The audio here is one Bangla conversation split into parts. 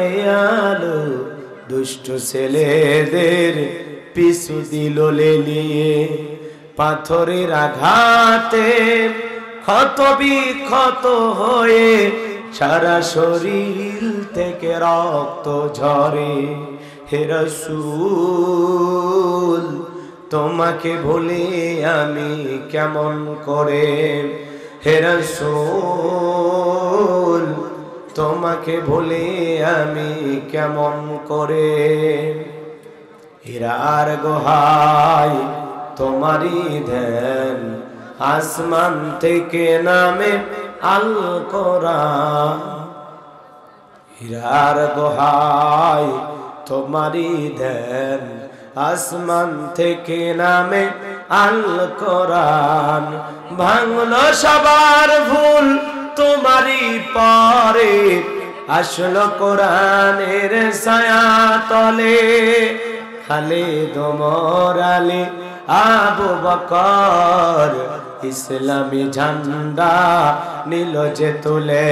মায়ালু দুষ্ট ছেলেদের পিছু দিল লেলিয়ে পাথরের আঘাতে ক্ষত বিক্ষত হয়ে সারা শরীর থেকে রক্ত ঝরে হে রাসূল তোমাকে ভুলে আমি কেমন করে হে রাসূল তোমাকে ভুলে আমি কেমন করে হীরার গুহায় তোমারই ধ্যান আসমান থেকে নামে আল কোরআন হীরার গুহায় তোমারই ধ্যান আসমান থেকে নামে আল কোরআন ভাঙলো সবার ভুল তোমারই পরে আসলো কোরআনের ছায়া তলে খালিদ ওমর আলী আবু বকর ইসলামী ঝান্ডা নিল যে তুলে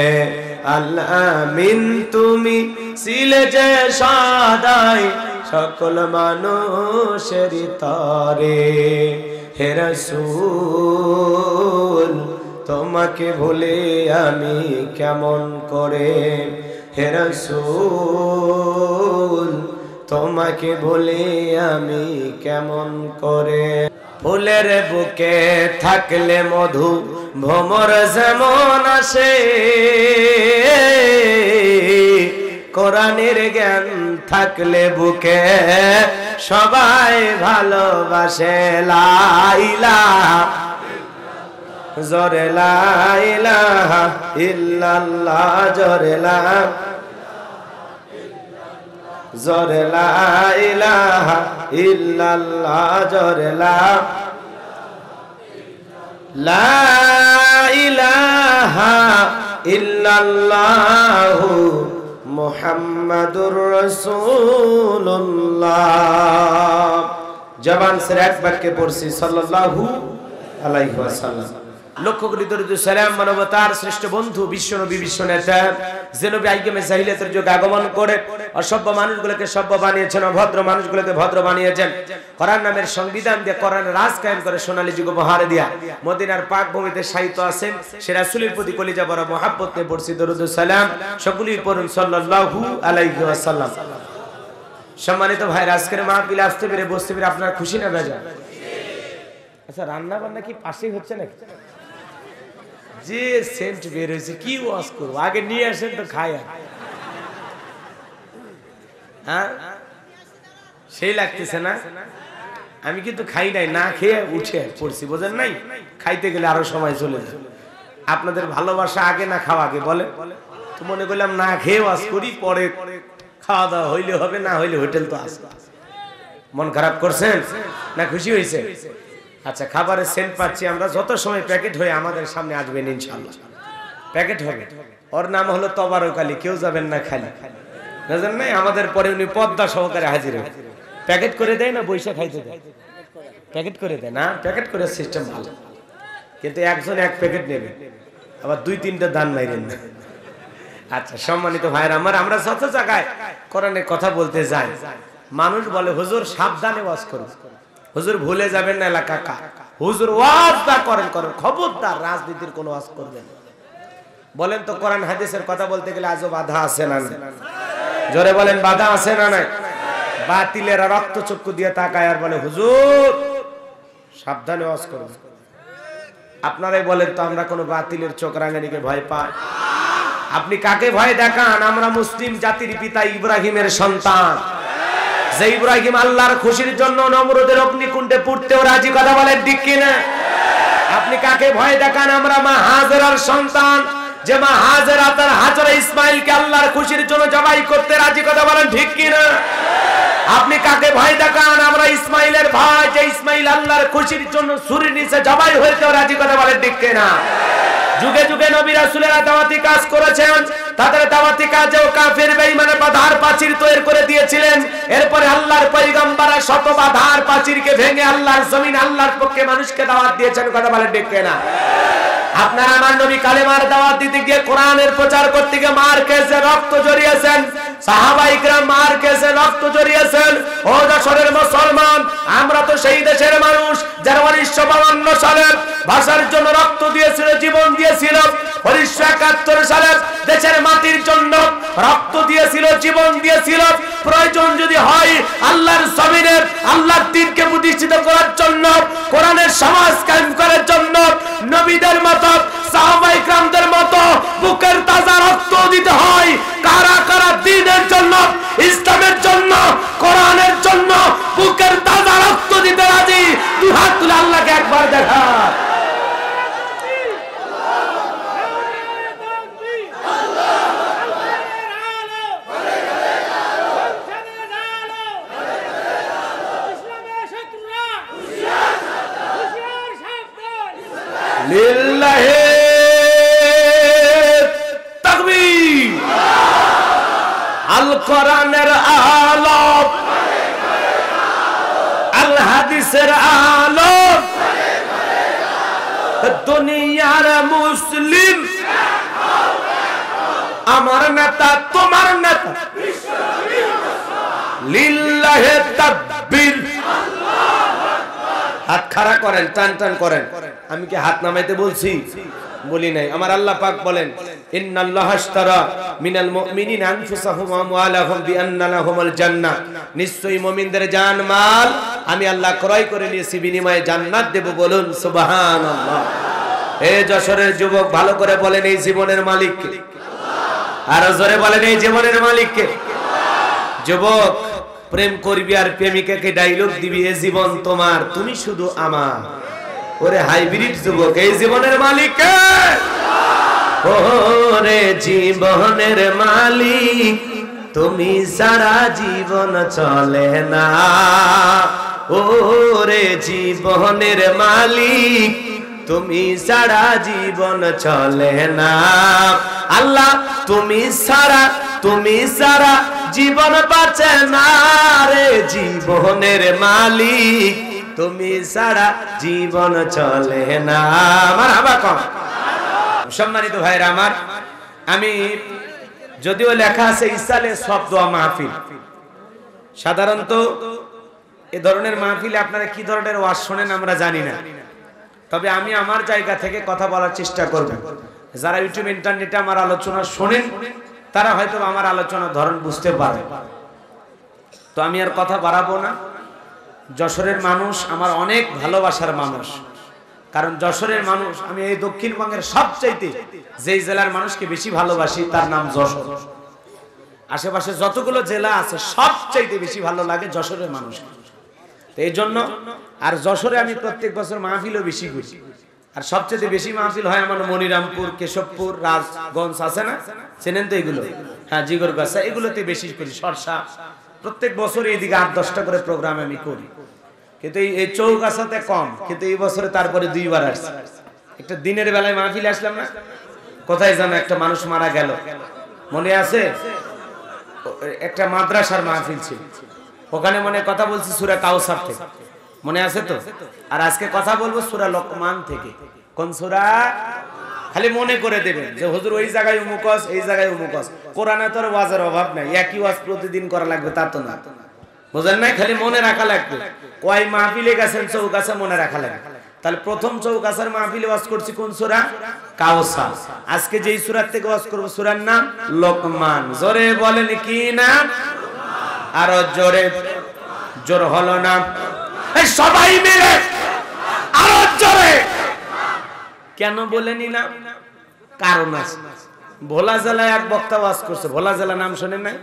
আল আমিন তুমি ছিলে যে সদাই সকল মানুষের তরে হে রাসূল তোমাকে ভুলে আমি কেমন করে হে রাসূল তোমাকে ভুলে আমি কেমন করে ফুলের বুকে থাকলে মধু ভ্রমর যেমন আসে কোরআনের জ্ঞান থাকলে বুকে সবাই ভালোবাসে লা ইলাহা জোরে লা ইলাহা ইল্লাল্লাহ জোরে লা জোরে লা ইলাহা ইল্লাল্লাহ জোরে লা ইলাহা ইল্লাল্লাহু মুহাম্মাদুর রাসূলুল্লাহ জবান से একবার কে পড়ছি সাল্লাল্লাহু আলাইহি ওয়াসাল্লাম লক্ষ কোটি দরুদ সালাম মানবতার শ্রেষ্ঠ বন্ধু বিশ্বনবী বিশ্বনেতা যে নবী আইয়ামে জাহিলিয়াতের যুগে আগমন করে অসভ্য মানুষগুলোকে সভ্য বানিয়েছেন অভদ্র মানুষগুলোকে ভদ্র বানিয়েছেন কোরআন নামের সংবিধান দিয়ে কোরআনের রাজ কায়েম করে সোনালী যুগ উপহার দিয়া মদিনার পাক ভূমিতে শায়িত আছেন সে রাসূলের প্রতি কলিজা ভরা মহব্বত নিয়ে পড়ছি দরুদ সালাম সকলেই পড়ুন সাল্লাল্লাহু আলাইহি ওয়াসাল্লাম সম্মানিত ভাই আজকের মাহফিলে আসতে পেরে বসতে পেরে আপনারা খুশি না বেজার আচ্ছা রান্না বান্না কি পাশেই হচ্ছে নাকি যে সেন্ট বের হয়েছে কি ওয়াজ করবো আগে নিয়ে আসেন তো খাই হ্যাঁ সেই লাগতেছে না আমি কিন্তু খাই নাই না খেয়ে উঠে পড়ছি বোঝেন নাই খাইতে গেলে আরো সময় চলে যায় আপনাদের ভালোবাসা আগে না খাওয়া আগে বলে তো মনে করলাম না খেয়ে ওয়াজ করি পরে খাওয়া দাওয়া হইলে হবে না হইলে হোটেল তো আসবে মন খারাপ করছেন না খুশি হয়েছে আচ্ছা খাবারের সেন্ট পাচ্ছি আমরা যত সময় প্যাকেট হয়ে আমাদের সামনে আসবেন ইনশাআল্লাহ প্যাকেট হবে ওর নাম হলো তবারক আলী কেউ যাবেন না খালি বুঝলেন না আমাদের পরে উনি পদ্মা সহকারে হাজির হয় প্যাকেট করে দেয় না বৈশা খাইতে দেয় প্যাকেট করে দেয় না প্যাকেট করে সিস্টেম ভালো কিন্তু একজন এক প্যাকেট নেবে আবার দুই তিনটা দান মাইরেন না আচ্ছা সম্মানিত ভাইরা আমার আমরা যত জায়গায় কোরআনের কথা বলতে যাই মানুষ বলে হুজুর সাবধানে ওয়াজ করুন হুজুর ভুলে যাবেন না এলাকা কা হুজুর ওয়াজ দা করেন খবরদার রাজনীতির কোনো ওয়াজ করবেন বলেন তো কোরআন হাদিসের কথা বলতে গেলে আজও বাধা আছে না জোরে বলেন বাধা আছে না নাই বাতিলেরা রক্ত চক্ষু দিয়ে তাকায় আর বলে হুজুর সাবধানে ওয়াজ করুন আপনারাই বলেন তো আমরা কোনো বাতিলের চোখ রাঙানিকে ভয় পাই আপনি কাকে ভয় দেখান আমরা মুসলিম জাতির পিতা ইব্রাহিমের সন্তান যে ইব্রাহিম আল্লাহর খুশির জন্য নমরুদের অগ্নিকুণ্ডে পুড়তেও রাজি কথা বলেন ঠিক কিনা আপনি কাকে ভয় দেখান আমরা মা হাজেরার সন্তান যে মা হাজেরা তার হাজরা ইসমাইলকে আল্লাহর খুশির জন্য জবাই করতে রাজি কথা বলেন ঠিক কিনা আপনি কাকে ভয় দেখান আমরা ইসমাইলের ভাই যে ইসমাইল আল্লাহর খুশির জন্য ছুরির নিচে জবাই হইতেও রাজি কথা বলেন ঠিক কিনা যুগে যুগে নবী রাসূলেরা দাওয়াতি কাজ করেছেন তাদের দাওয়াতি কাজেও কাফের বেঈমানের বাধার প্রাচীর তৈরি করে দিয়েছিলেন। এরপরে আল্লাহর পয়গম্বর শত বাধার প্রাচীরকে ভেঙে আল্লাহর জমিন আল্লাহর পক্ষে মানুষকে দাওয়াত দিয়েছেন। কথা বলেন ঠিক কিনা? আপনার আমার নবী কালেমার দাওয়াত দিতে গিয়ে কোরআনের প্রচার করতে গিয়ে মার খেয়েছে, রক্ত ঝরিয়েছেন। সাহাবায়ে কেরাম মার খেয়েছে, রক্ত ঝরিয়েছেন। ও যশোরের মুসলমান, আমরা তো সেই দেশের মানুষ যারা 1952 সালে ভাষার জন্য রক্ত দিয়েছিল, জীবন দিয়েছিল। 1971 সালে দেশের মাটির জন্য রক্ত দিয়েছিল, জীবন দিয়েছিল। প্রয়োজন যদি হয় আল্লাহর জমিনে আল্লাহর দ্বীনকে প্রতিষ্ঠিত করার জন্য, কোরআনের সমাজ কায়েম করার জন্য নবীদের মতো সাহাবায়ে কেরামদের মতো বুকের তাজা রক্ত দিতে হয়। কারা কারা দ্বীনের জন্য, ইসলামের জন্য, কোরআনের জন্য বুকের তাজা রক্ত দিতে রাজি? দুই হাত তুলে আল্লাহকে একবার দেখা। লিল্লাহি তাকবীর। আল কোরআনের আলো, আল হাদিসের আলো, দুনিয়ার মুসলিম আমার নেতা তোমার নেতা। লিল্লাহি তাকবীর। হাত খাড়া করেন, টান টান করেন। আমি কি হাত নামাইতে বলছি? বলি নাই। আমার আল্লাহ পাক বলেন, ইন্নাল্লাহা আশতারা মিনাল মুমিনিনা আনফুসাহুম ওয়া আমওয়ালাহুম বিআন্না লাহুমুল জান্নাহ। নিশ্চয়ই মুমিনদের জান মাল আমি আল্লাহ ক্রয় করে নিয়েছি, বিনিময়ে জান্নাত দেব। বলুন সুবহানাল্লাহ। হে যশোরের যুবক, ভালো করে বলেন এই জীবনের মালিক কে? আর জোরে বলেন এই জীবনের মালিক কে? যুবক, প্রেম করবি আর প্রেমিকাকে ডায়লগ দিবি, এ জীবন তোমার, তুমি শুধু আমার। ওরে হাইব্রিড যুবক, এই জীবনের মালিক কে? ওরে জীবনের মালিক তুমি সারা জীবন চলে না। ওরে জীবনের মালিক তুমি সারা জীবন চলে না। আল্লাহ তুমি সারা জীবন বাঁচে না রে। জীবনের মালিক তুমি সারা জীবন চলে না। মারহাবা কম। সম্মানিত ভাইরা আমার, আমি যদিও লেখা আছে ইসালে সব দোয়া মাহফিল, সাধারণত এ ধরনের মাহফিলে আপনারা কি ধরনের ওয়াজ শোনেন আমরা জানি না, তবে আমি আমার জায়গা থেকে কথা বলার চেষ্টা করব। যারা ইউটিউব ইন্টারনেটে আমার আলোচনা শোনেন তারা হয়তো আমার আলোচনার ধরন বুঝতে পারে। তো আমি আর কথা বাড়াবো না। যশোরের মানুষ আমার অনেক ভালোবাসার মানুষ, কারণ যশোরের মানুষ, আমি এই দক্ষিণবঙ্গের সবচাইতে যেই জেলার মানুষকে বেশি ভালোবাসি তার নাম যশোর। আশেপাশে যতগুলো জেলা আছে সবচাইতে বেশি ভালো লাগে যশোরের মানুষ। এই জন্য আর যশোরে আমি প্রত্যেক বছর মাহফিলও বেশি করি। আর সবচেয়ে বেশি মাহফিল হয় আমার মনিরামপুর, কেশবপুর, রাজগঞ্জ আছে না, চেনেন তো এগুলো? হ্যাঁ, জিগরগাছা, এগুলোতে বেশি করি। সরসা, প্রত্যেক বছর এইদিকে 8-10টা করে প্রোগ্রাম আমি করি। কিন্তু এই চৌগাছাতে কম, কিন্তু এই বছরে তারপরে 2বার আসছে। একটা দিনের বেলায় মাহফিল আসলাম না, কোথায় জানো একটা মানুষ মারা গেল, মনে আছে? একটা মাদ্রাসার মাহফিল ছিল, ওখানে মনে কথা বলছি সূরা কাউসার থেকে, মনে আছে তো? আর আজকে কথা বলবো সূরা লোকমান থেকে। কোন সূরা? খালি মনে করে দেবেন যে হুজুর ওই জায়গায় উমুক ওয়াজ, এই জায়গায় উমুক ওয়াজ। কোরআনে তো ওয়াজের অভাব নাই, একই ওয়াজ প্রতিদিন করা লাগবে তা তো না, বুঝেন নাই? খালি মনে রাখা লাগবে। কয় মাহফিলে গেছেন চৌগাছা, মনে রাখা লাগবে। তাহলে প্রথম চৌগাছার মাহফিলে ওয়াজ করছি কোন সূরা? কাউসার। আজকে যেই সূরা থেকে ওয়াজ করব সূরার নাম লোকমান। জোরে বলেন কি নাম? আরো জোরে, জোর হলো না? সবাই মিলে আরো জোরে কেন বলেনি না? কারণ আছে। ভোলা জেলায় এক বক্তা ওয়াজ করছে, ভোলা জেলা নাম শোনেন না?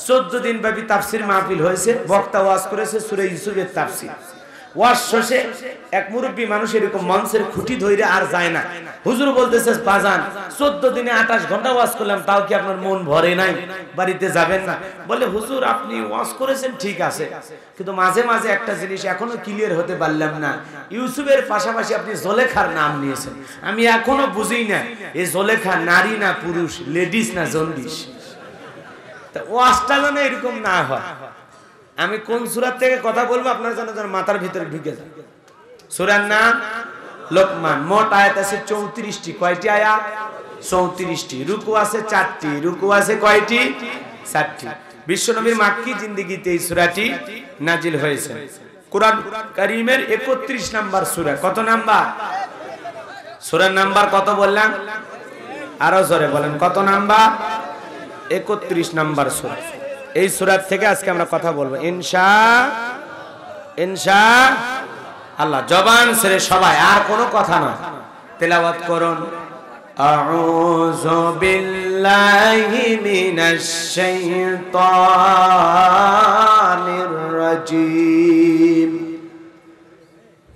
14 দিন ব্যাপী তাফসীর মাহফিল হয়েছে, বক্তা ওয়াজ করেছে সূরা ইউসুফের তাফসীর। ওয়াজ শেষে এক মুরব্বী মানুষ এরকম মঞ্চের খুঁটি ধরে আর যায় না। হুজুর বলতেছে, বাজান 14 দিনে 28 ঘন্টা ওয়াজ করলাম, তাও কি আপনার মন ভরে নাই? বাড়িতে যাবেন না? বলে, হুজুর আপনি ওয়াজ করেছেন ঠিক আছে, কিন্তু মাঝে মাঝে একটা জিনিস এখনো ক্লিয়ার হতে পারলাম না। ইউসুফের পাশাপাশি আপনি জোলেখার নাম নিয়েছেন, আমি এখনো বুঝি না এই জোলেখা নারী না পুরুষ, লেডিস না জন্ডিস। তা ওয়াজটা যেন এরকম না হয়। আমি কোন সূরা থেকে কথা বলবো আপনার যেন মাথার ভিতরে ঢুকে যায়। সূরার নাম লোকমান। মোট আয়াত আছে 34টি। কয়টি আয়াত? 34টি। রুকু আছে 4টি। রুকু আছে কয়টি? 4টি। বিশ্বনবীর মাক্কি জিন্দেগিতে এই সূরাটি নাজিল হয়েছে। কুরআন কারীমের 31 নাম্বার সূরা। কত নাম্বার? সূরার নাম্বার কত বললাম? আরো জোরে বলেন, কত নাম্বার? 31 নাম্বার সূরা। এই সূরা থেকে আজকে আমরা কথা বলবো ইনশাআল্লাহ। জবান ছেড়ে সবাই, আর কোনো কথা না, তেলাওয়াত করুন। আউযু বিল্লাহি মিনাশ শাইতানির রাজীম।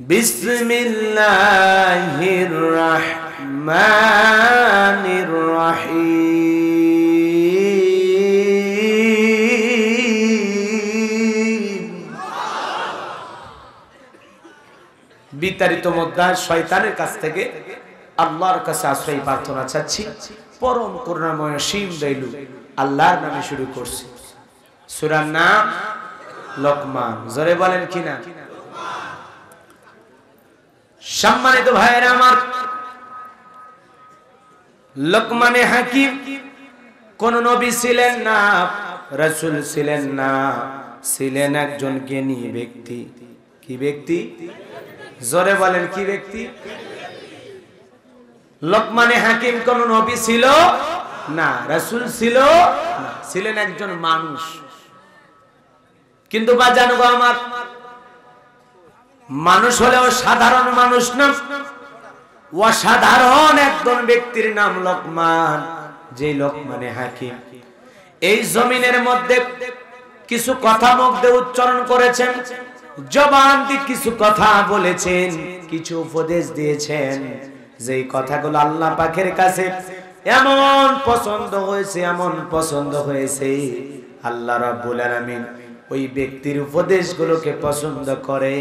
বিসমিল্লাহির রাহমানির রাহিম। বিতাড়িত মুদ্রা শয়তানের কাছ থেকে আল্লাহর কাছে আশ্রয় প্রার্থনা চাচ্ছি। পরম করুণাময় অসীম দয়ালু আল্লাহর নামে শুরু করছি। সূরার নাম লোকমান। জোরে বলেন কিনা? সম্মানিত ভাইয়েরা আমার, লোকমানে হাকিম কোন নবী ছিলেন না, রাসূল ছিলেন না, ছিলেন একজন জ্ঞানী ব্যক্তি। কি ব্যক্তি? জোরে বলেন, কি ব্যক্তি? লোকমানে হাকিম কোন নবী ছিল না, রাসূল ছিল না, ছিলেন একজন মানুষ। কিন্তু বাজান গো আমার, মানুষ হলেও সাধারণ মানুষ না, অসাধারণ একজন ব্যক্তির নাম লোকমান। যে লোকমানে হাকিম এই জমিনের মধ্যে কিছু কথা মুখ দিয়ে উচ্চারণ করেছেন, জবান দিয়ে কিছু কথা বলেছেন, কিছু উপদেশ দিয়েছেন, যেই কথাগুলো আল্লাহ পাকের কাছে এমন পছন্দ হয়েছে, এমন পছন্দ হয়েছে, আল্লাহ রাব্বুল আলামিন ওই ব্যক্তির উপদেশগুলোকে পছন্দ করে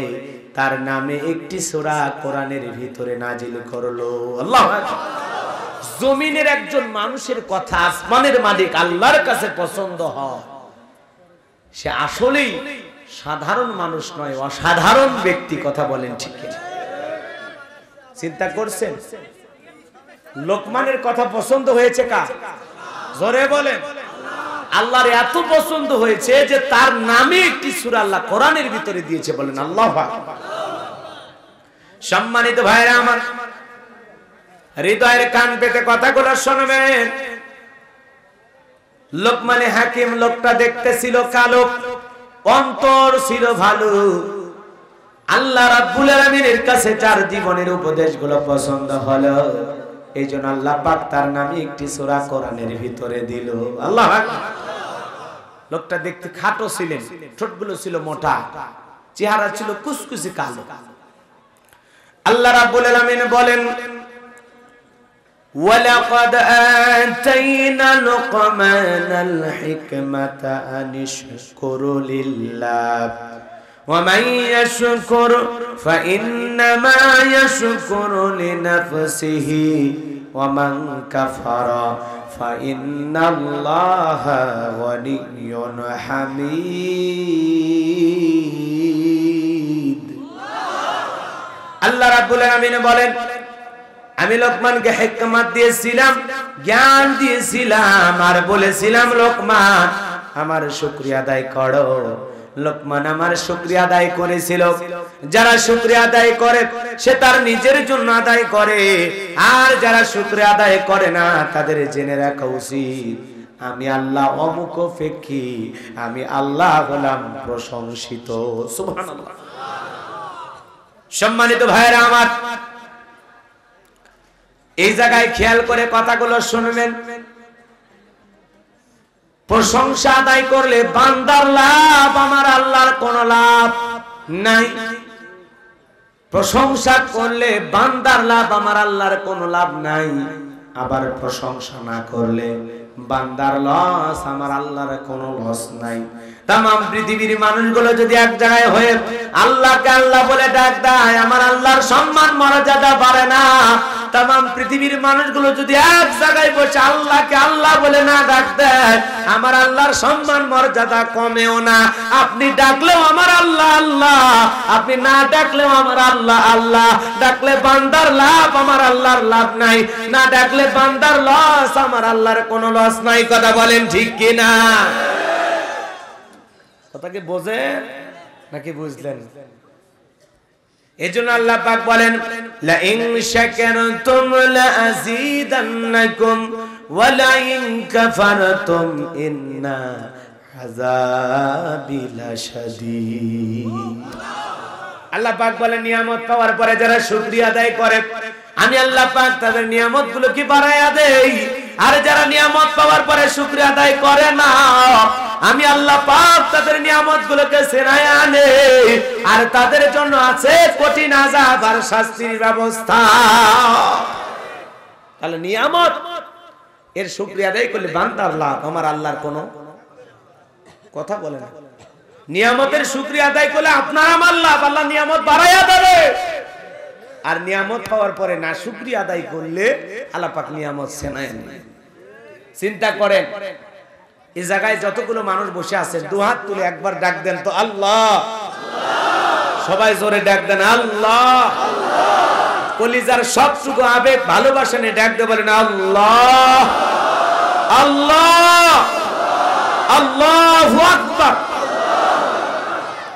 তার নামে একটি সূরা কোরআনের ভিতরে নাজিল করলো। আল্লাহু আকবার। জমিনের একজন মানুষের কথা আসমানের মালিক আল্লাহর কাছে পছন্দ হয়, সে আসলেই সাধারণ মানুষ নয়, অসাধারণ ব্যক্তি। কথা বলেন ঠিক কিনা? চিন্তা করছেন? লোকমানের কথা পছন্দ হয়েছে কার? জোরে বলেন। আল্লাহর এত পছন্দ হয়েছে যে তার নামে একটি সূরা আল্লাহ কোরআনের ভিতরে দিয়েছে। বলেন আল্লাহু আকবার। সম্মানিত ভাইরা আমার, হৃদয়ের কান পেতে কথাগুলো শুনবেন। লোকমানে হাকিম লোকটা দেখতে ছিল কালো, অন্তর ছিল ভালো। আল্লাহ রাব্বুল আলামিনের কাছে তার জীবনের উপদেশগুলো পছন্দ হলো, এইজন্য আল্লাহ পাক তার নামে একটি সূরা কোরআনের ভিতরে দিল। আল্লাহু আকবার। লোকটা দেখতে খাটো ছিলেন, ঠোঁটগুলো ছিল মোটা, চেহারা ছিল কুচকুচে কালো। আল্লাহ রাব্বুল আলামিন বলেন, ওয়ালাকাদ আতাইনা লুকমানাল হিকমাতা আনিশকুরু লিল্লাহ ওয়া মান ইয়াশকুর ফাইন্নামা ইয়াশকুরু লিনাফসিহি ওয়া মান কাফারা ফাইন্নাল্লাহা গনিয়্যুন হামিদ। আল্লাহ রাব্বুল আলামিন বলেন, আমি লোকমানকে হিকমত দিয়েছিলাম, জ্ঞান দিয়েছিলাম, আর বলেছিলাম লোকমান আমার শুকরিয়া আদায় করো। লোকমান আমার শুকরিয়া আদায় করেছিল। যারা শুকরিয়া আদায় করে সে তার নিজের জন্য আদায় করে, আর যারা শুকরিয়া আদায় করে না তাদের জেনে রাখা উচিত আমি আল্লাহ অমুখাপেক্ষী, আমি আল্লাহ হলাম প্রশংসিত। সুবহানাল্লাহ। সম্মানিত ভাইরা আমার, এই জায়গায় খেয়াল করে কথাগুলো শুনবেন। প্রশংসা আদায় করলে বান্দার লাভ, আমার আল্লাহর কোনো লাভ নাই। প্রশংসা করলে বান্দার লাভ, আমার আল্লাহর কোনো লাভ নাই। আবার প্রশংসা না করলে বান্দার লস, আমার আল্লাহর কোনো লস নাই। তাম পৃথিবীর মানুষগুলো যদি এক জায়গায় হয়ে আল্লাহকে আল্লাহ বলে ডাক দেয়, আমার আল্লাহর সম্মান মর্যাদা বাড়ে না, তামাম পৃথিবীর মানুষগুলো যদি এক জায়গায় বসে আল্লাহকে আল্লাহ বলে না ডাক দেয়, আমার আল্লাহর সম্মান মর্যাদা কমেও না। আপনি ডাকলেও আমার আল্লাহ আল্লাহ, আপনি না ডাকলেও আমার আল্লাহ আল্লাহ। ডাকলে বান্দার লাভ, আমার আল্লাহর লাভ নাই। না ডাকলে বান্দার লস, আমার আল্লাহর কোনো লস নাই। কথা বলেন ঠিক কিনা? কথা কি বোঝে নাকি বুঝলেন? এজন্য আল্লাহ পাক বলেন, লা ইন শাকারতুম লা আযীদান্নাকুম ওয়া লা ইন কাফারতুম ইন্না আযাবি লাশাদীদ। আল্লাহ পাক বলেন, নিয়ামত পাওয়ার পরে যারা শুকরিয়া আদায় করে, আমি আল্লাহ পাক তাদের নিয়ামতগুলোকে বাড়াইয়া দেই। আর যারা নিয়ামত পাওয়ার পরে শুকরিয়া আদায় করে না, আমি আল্লাহ পাক তাদের নিয়ামতগুলোকে ছেড়ায় আনে। আর তাদের জন্য আছে কঠিন আযাব আর শাস্তির ব্যবস্থা। তাহলে নিয়ামত এর শুকরিয়া আদায় করলে বান্দার লাভ, আমার আল্লাহর কোনো কথা বলে না। নিয়ামতের শুকরিয়া আদায় করলে আপনার আমার লাভ, আল্লাহ নিয়ামত বাড়াইয়া দেবে। আর নিয়ামত পাওয়ার পরে না শুকরিয়া আদায় করলে আল্লাহ পাক নিয়ামত ছেড়ায় আনে। চিন্তা করেন, এই জায়গায় যতগুলো মানুষ বসে আছে, দুহাত তুলে একবার ডাক দেন তো আল্লাহ। সবাই জোরে ডাক দেন আল্লাহ। কলিজার সবটুকু আবেগ ভালোবাসা নিয়ে ডাক দিয়ে বলেন আল্লাহ আল্লাহ আল্লাহু আকবার।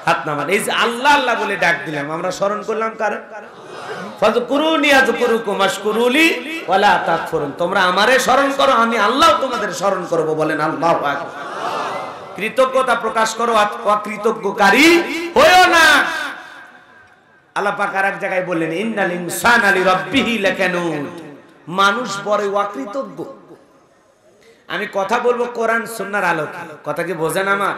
হাত নামান। এই যে আল্লাহ আল্লাহ বলে ডাক দিলাম, আমরা স্মরণ করলাম কারে? ফাযকুরুনি আযকুরুকুম ওয়াশকুরুলি ওয়ালা তাকফুরুন। তোমরা আমারে স্মরণ করো, আমি আল্লাহ তোমাদের স্মরণ করব। বলেন আল্লাহু আকবার। কৃতজ্ঞতা প্রকাশ করো, অকৃতজ্ঞকারী হয়ো না। আল্লাহ পাক আরেক জায়গায় বললেন, ইন্নাল ইনসানা লিরাব্বিহি লাকানুদ। মানুষ বড় অকৃতজ্ঞ। আমি কথা বলবো কোরআন সুন্নাহর আলোকে। কথা কি বোঝেন আমার?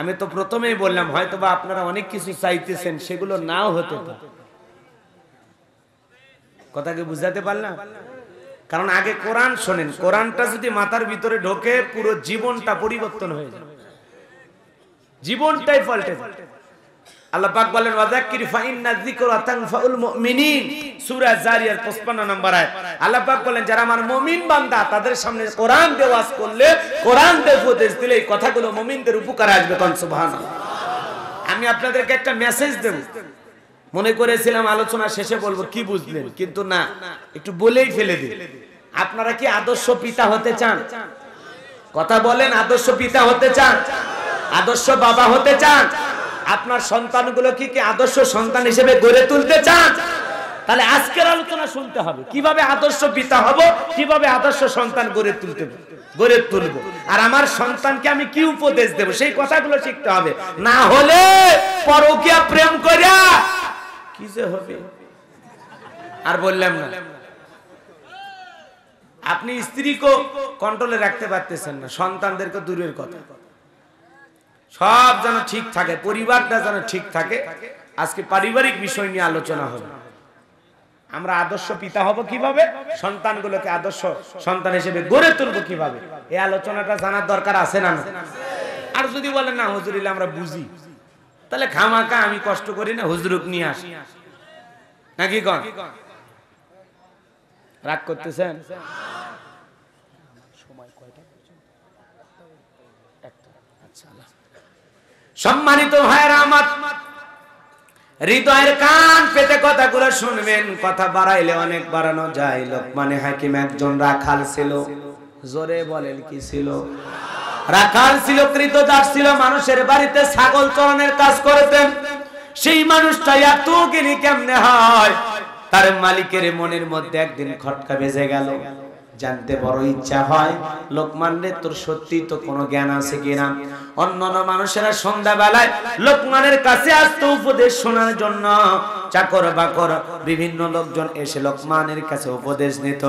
আমি তো প্রথমেই বললাম, হয়তোবা আপনারা অনেক কিছু চাইতেছেন, সেগুলো নাও হতে পারে। কথাকে বুঝাতে পারলাম? কারণ আগে কোরআন শোনেন, কোরআনটা যদি মাথার ভিতরে ঢোকে, পুরো জীবনটা পরিবর্তন হয়ে যায়, জীবনটাই পাল্টে যায়। আল্লাহ পাক বলেন, ওয়াযাক্কির ফাইন্না যিকরা তানফাউল মুমিনিন, সূরা জারিয়ার 55 নম্বর আয়াত। আল্লাহ পাক বলেন, যারা আমার মুমিন বান্দা, তাদের সামনে কোরআন দিয়ে ওয়াজ করলে, কোরআন দিয়ে উপদেশ দিলে, এই কথাগুলো মুমিনদের উপকারে আসবে। কোন সুবহানাল্লাহ। আমি আপনাদেরকে একটা মেসেজ দেব, মনে করেছিলাম আলোচনা শেষে বলবো, কি বুঝলেন, কিন্তু না, একটু বলেই ফেলে দিই। আপনারা কি আদর্শ পিতা হতে চান? কথা বলেন, আদর্শ পিতা হতে চান? আদর্শ বাবা হতে চান? আপনার সন্তানগুলো কি আদর্শ সন্তান হিসেবে গড়ে তুলতে চান? তাহলে আজকের আলোচনা শুনতে হবে, কিভাবে আদর্শ পিতা হব, কিভাবে আদর্শ সন্তান গড়ে তুলবো। আর আমার সন্তানকে আমি কি উপদেশ দেব, সেই কথাগুলো শিখতে হবে। না হলে পরকীয়া প্রেম কইরা কি যে হবে আর বললাম না। আপনি স্ত্রীকে কন্ট্রোলে রাখতে পারতেছেন না, সন্তানদেরকে দূরের কথা। সব যেন ঠিক থাকে, পরিবারটা যেন ঠিক থাকে। আজকে পারিবারিক বিষয় নিয়ে আলোচনা হবে। আমরা আদর্শ পিতা হব কিভাবে, সন্তানগুলোকে আদর্শ সন্তান হিসেবে গড়ে তুলবো কিভাবে, এই আলোচনাটা জানার দরকার আছে না? আর যদি বলেন না হুজুরিল্লাহ আমরা বুঝি, তাহলে খামাকা আমি কষ্ট করি না, হুজুরক নিয়ে আসি নাকি? কোন রাগ করতেছেন? সম্মানিত ভাইরা আমার, হৃদয়ের কান পেতে কথাগুলো শুনবেন। কথা বাড়াইলে অনেক বাড়ানো যায়। লোকমানে হাকিম একজন রাখাল ছিল। জোরে বলেন, কি ছিল? রাখাল ছিল, কৃতদাস ছিল, মানুষের বাড়িতে ছাগল চড়ানোর কাজ করতেন। সেই মানুষটা এত জ্ঞানী কেমনে হয়? তার মালিকের মনের মধ্যে একদিন খটকা বেজে গেল। জানতে বড় ইচ্ছা হয়, লোকমান রে তোর সত্যি তো কোনো জ্ঞান আছে কিনা। অন্যান্য মানুষেরা সন্ধ্যাবেলায় লোকমানের কাছে আসতো উপদেশ শোনার জন্য। চাকর বাকর বিভিন্ন লোকজন এসে লোকমানের কাছে উপদেশ নিত।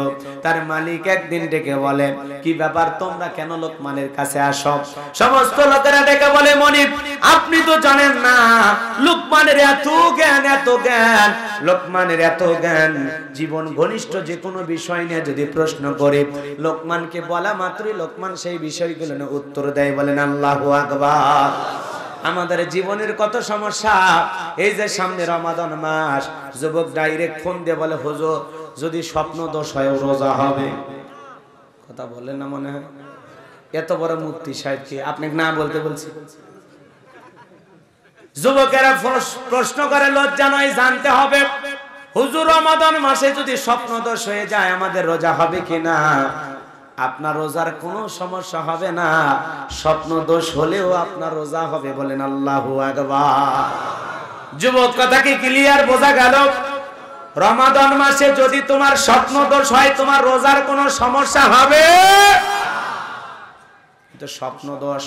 তার মালিক একদিন ডেকে বলে, কি ব্যাপার, তোমরা কেন লোকমানের কাছে আসো? সমস্ত লোকেরা ডেকে বলে, মনিব আপনি তো জানেন না, লোকমানের এত জ্ঞান, এত জ্ঞান, লোকমানের এত জ্ঞান, জীবন ঘনিষ্ঠ যে কোনো বিষয় নিয়ে যদি প্রশ্ন করে, লোকমানকে বলা মাত্রই লোকমান সেই বিষয়গুলো নিয়ে উত্তর দেয়। বলেন আল্লাহু আকবার। আমাদের জীবনের কত সমস্যা। এই যে সামনে রমাদান মাস, যুবক ডাইরেক্ট ফোন দিয়ে বলে, হুজুর যদি স্বপ্ন দোষ হয় রোজা হবে। কথা বলেন না মনে হয়? এত বড় মুফতি সাহেবকে আপনাকে না বলতে বলছি। যুবকেরা প্রশ্ন করে, লজ্জা নয়, জানতে হবে হুজুর রমাদান মাসে যদি স্বপ্ন দোষ হয়ে যায় আমাদের রোজা হবে কিনা? আপনার রোজার কোনো সমস্যা হবে না, স্বপ্ন দোষ হলেও আপনার রোজা হবে। বলেন আল্লাহু আকবার। যুবক, কথা কি ক্লিয়ার বোঝা গেল? রমাদান মাসে যদি তোমার স্বপ্ন দোষ হয় তোমার রোজার কোনো সমস্যা হবে? এটা স্বপ্ন দোষ,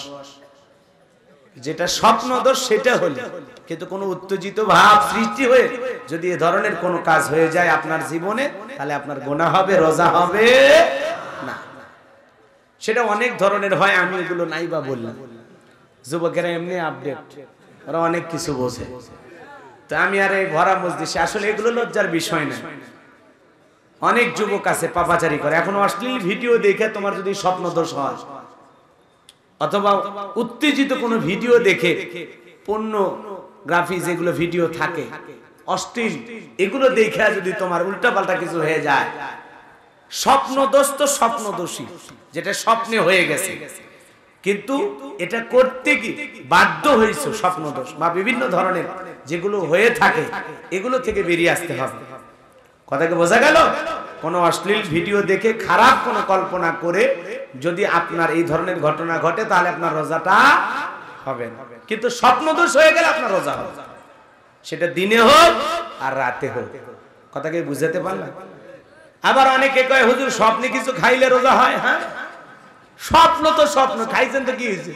যেটা স্বপ্ন দোষ সেটা হলে, কিন্তু কোনো উত্তেজিত ভাব সৃষ্টি হয়ে যদি এ ধরনের কোনো কাজ হয়ে যায় আপনার জীবনে, তাহলে আপনার গুনাহ হবে, রোজা হবে না। সেটা অনেক ধরনের হয়, আমি এগুলো নাই বা বললাম। যুবকেরা এমনি আপডেট, ওরা অনেক কিছু বোঝে। তো আমি আর এই ভরা মজলিসে, আসলে এগুলো লজ্জার বিষয় না। অনেক যুবক আছে পাপাচারি করে। এখন অশ্লীল ভিডিও দেখে তোমার যদি স্বপ্ন দোষ হয়, অথবা উত্তেজিত কোনো ভিডিও দেখে, পর্নোগ্রাফি যেগুলো ভিডিও থাকে অশ্লীল, এগুলো দেখে যদি তোমার উল্টাপাল্টা কিছু হয়ে যায়, স্বপ্ন দোষ তো স্বপ্ন দোষী, যেটা স্বপ্নে হয়ে গেছে, কিন্তু এটা করতে কি বাধ্য হয়েছে স্বপ্ন দোষ বা বিভিন্ন ধরনের যেগুলো হয়ে থাকে, এগুলো থেকে বেরিয়ে আসতে হবে। কথাকে বোঝা গেল? কোনো অশ্লীল ভিডিও দেখে খারাপ কোনো কল্পনা করে যদি আপনার এই ধরনের ঘটনা ঘটে, তাহলে আপনার রোজাটা হবে না। কিন্তু স্বপ্ন দোষ হয়ে গেলে আপনার রোজা হবে, সেটা দিনে হোক আর রাতে হোক। কথাকে বুঝাতে পারলাম? আবার অনেকে কয় হুজুর স্বপ্নে কিছু খাইলে রোজা হয়। হ্যাঁ, স্বপ্ন তো স্বপ্ন, খাইছেন তো কি হয়েছে?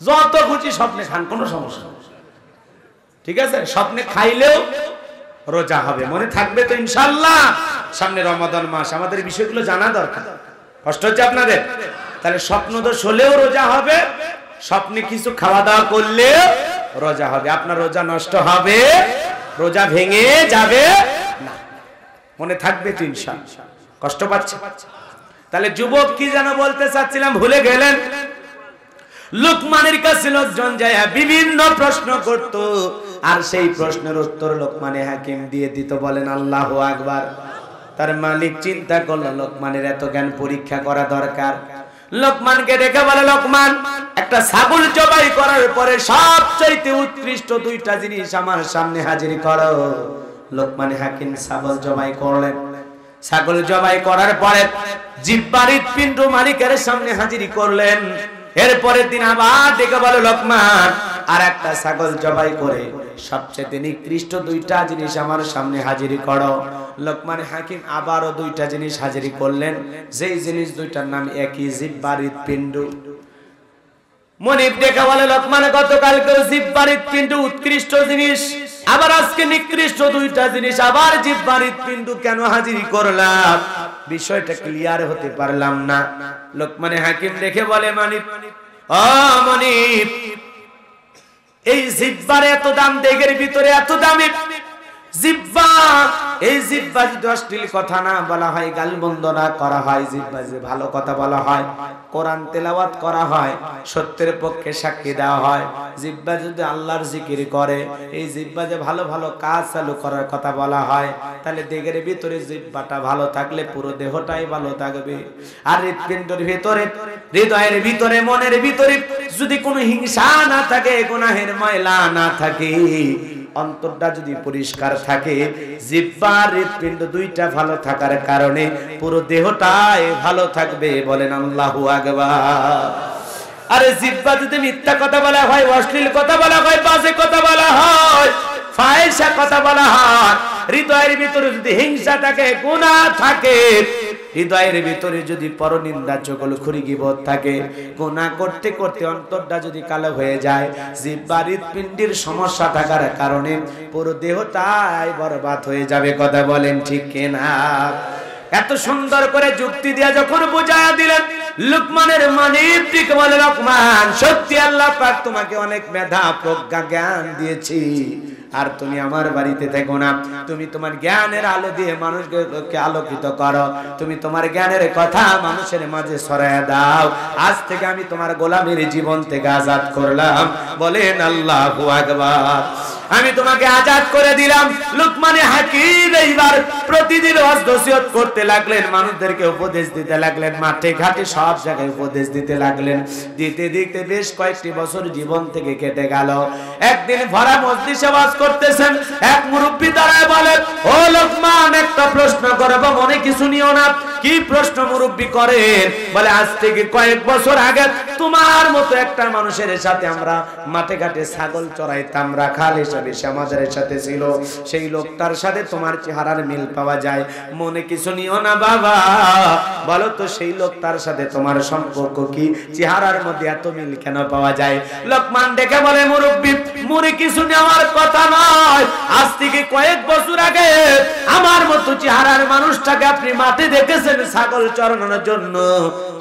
যত খুশি স্বপ্নে খান, কোনো সমস্যা নেই, ঠিক আছে? স্বপ্নে খাইলেও রোজা হবে, মনে থাকবে তো ইনশাআল্লাহ। সামনে রমাদান মাস, আমাদের বিষয়গুলো জানা দরকার। কষ্ট হচ্ছে আপনাদের? তাহলে স্বপ্ন দোষ হলেও রোজা হবে, স্বপ্নে কিছু খাওয়া দাওয়া করলেও রোজা হবে। আপনার রোজা নষ্ট হবে, রোজা ভেঙে যাবে না, মনে থাকবে তো ইনশাআল্লাহ। কষ্ট পাচ্ছে? তাহলে যুবক কি যেন বলতে চাচ্ছিলাম, ভুলে গেলেন। লুকমানের কাছে লোকজন যায় বিভিন্ন প্রশ্ন করত, আর সেই প্রশ্নের উত্তর লোকমানে হাকিম দিয়ে দিত। বলেন আল্লাহু আকবার। তার মালিক চিন্তা করলো লোকমানের এত জ্ঞান পরীক্ষা করা দরকার। লোকমানকে ডেকে বলে, লোকমান, একটা ছাগল জবাই করার পরে সবচেয়ে উৎকৃষ্ট দুইটা জিনিস আমার সামনে হাজির করো। লোকমানে হাকিম ছাগল জবাই করলেন। ছাগল জবাই করার পরে জিহ্বার হৃৎপিণ্ড মালিকের সামনে হাজির করলেন। এরপরের দিন আবার ডেকে বলে, লোকমান, আর একটা ছাগল জবাই করে সবচেয়ে নিকৃষ্ট দুইটা জিনিস আমার সামনে হাজির করো। লোকমান হাকিম আবারও দুইটা জিনিস হাজির করলেন, যেই জিনিস দুইটার নাম একই, জিহ্বার হৃৎপিণ্ড। মনিব ডেকে বলে, লোকমান, গতকালকেও জিহ্বার হৃৎপিণ্ড উৎকৃষ্ট জিনিস, আবার আজকে নিকৃষ্ট দুইটা জিনিস, আবার জিহ্বার হৃৎপিণ্ড কেন হাজির করলাম? বিষয়টা ক্লিয়ার হতে পারলাম না। লোকমানে হাকিম দেখে বলে, মানিব, ও মনিব, এই জিহ্বার এত দাম, দেহের ভিতরে এত দামি জিহ্বা, এই জিহ্বা যদি অশ্লীল কথা না বলা হয়, গালমন্দ না করা হয়, জিহ্বা যে ভালো কথা বলা হয়, কোরআন তেলাওয়াত করা হয়, সত্যের পক্ষে সাক্ষী দেওয়া হয়, জিহ্বা যদি আল্লাহর জিকির করে, এই জিহ্বা যে ভালো ভালো কাজ চালু করার কথা বলা হয়, তাহলে দেহের ভিতরে জিহ্বাটা ভালো থাকলে পুরো দেহটাই ভালো থাকবে। আর হৃৎপিণ্ডের ভিতরে, হৃদয়ের ভিতরে, মনের ভিতরে যদি কোনো হিংসা না থাকে, গুনাহের ময়লা না থাকে, অন্তরটা যদি পরিষ্কার থাকে, জিহ্বা হৃৎপিণ্ড দুইটা ভালো থাকার কারণে পুরো দেহটাই ভালো থাকবে। বলেন আল্লাহু আকবার। আরে জিহ্বা যদি মিথ্যা কথা বলা হয়, অশ্লীল কথা বলা হয়, বাজে কথা বলা হয়, ফাহিশা কথা বলা হয়, হৃদয়ের ভিতরে যদি হিংসা থাকে, গুনাহ থাকে, হৃদয়ের ভিতরে যদি পরনিন্দা, চগলখড়ি, গীবত থাকে, গুনাহ করতে করতে অন্তরটা যদি কালো হয়ে যায়, জিহ্বা হৃৎপিণ্ডের সমস্যা থাকার কারণে পুরো দেহটাই বরবাদ হয়ে যাবে। কথা বলেন ঠিক কিনা? এত সুন্দর করে যুক্তি দিয়া যখন বুঝায়া দিলেন, লুকমানের মানিব ঠিক বলে, লোকমান, সত্যি আল্লাহ পাক তোমাকে অনেক মেধা, প্রজ্ঞা, জ্ঞান দিয়েছি, আর তুমি আমার বাড়িতে থেকো না, তুমি তোমার জ্ঞানের আলো দিয়ে মানুষকে আলোকিত করো, তুমি তোমার জ্ঞানের কথা মানুষের মাঝে ছড়ায় দাও। আজ থেকে আমি তোমার গোলামের জীবন থেকে আজাদ করলাম। বলেন আল্লাহু আকবার। আমি তোমাকে আজাদ করে দিলাম। লুকমান হাকিম এইবার প্রতিদিন ওয়াজ-নসিহত করতে লাগলেন, মানুষদেরকে উপদেশ দিতে লাগলেন, মাঠে ঘাটে সব জায়গায় উপদেশ দিতে লাগলেন। দিতে দিতে বেশ কয়েকটি বছর জীবন থেকে কেটে গেল। একদিন ভরা মজলিসে ওয়াজ করতেছেন, এক মুরব্বি দাঁড়ায় বলেন, ও লোকমান, একটা প্রশ্ন করব, মনে কিছু নিও না। কি প্রশ্ন মুরব্বি করেন? বলে, আজ থেকে কয়েক বছর আগে তোমার মতো একটা মানুষের সাথে আমরা মাঠে ঘাটে ছাগল চড়াইতাম, রাখাল হিসেবে সে আমাদের সাথে ছিল। সেই লোকটার সাথে তোমার চেহারার মিল পাওয়া যায়, মনে কিছু নিও না বাবা। বলো তো সেই লোকটার সাথে তোমার সম্পর্ক কি? চেহারার মধ্যে এত মিল কেন পাওয়া যায়? লোকমান ডেকে বলে, মুরব্বি, মনে কিছু নেওয়ার কথা নয়। আজ থেকে কয়েক বছর আগে আমার মতো চেহারার মানুষটাকে আপনি মাঠে দেখেছেন ছাগল চড়ানোর জন্য।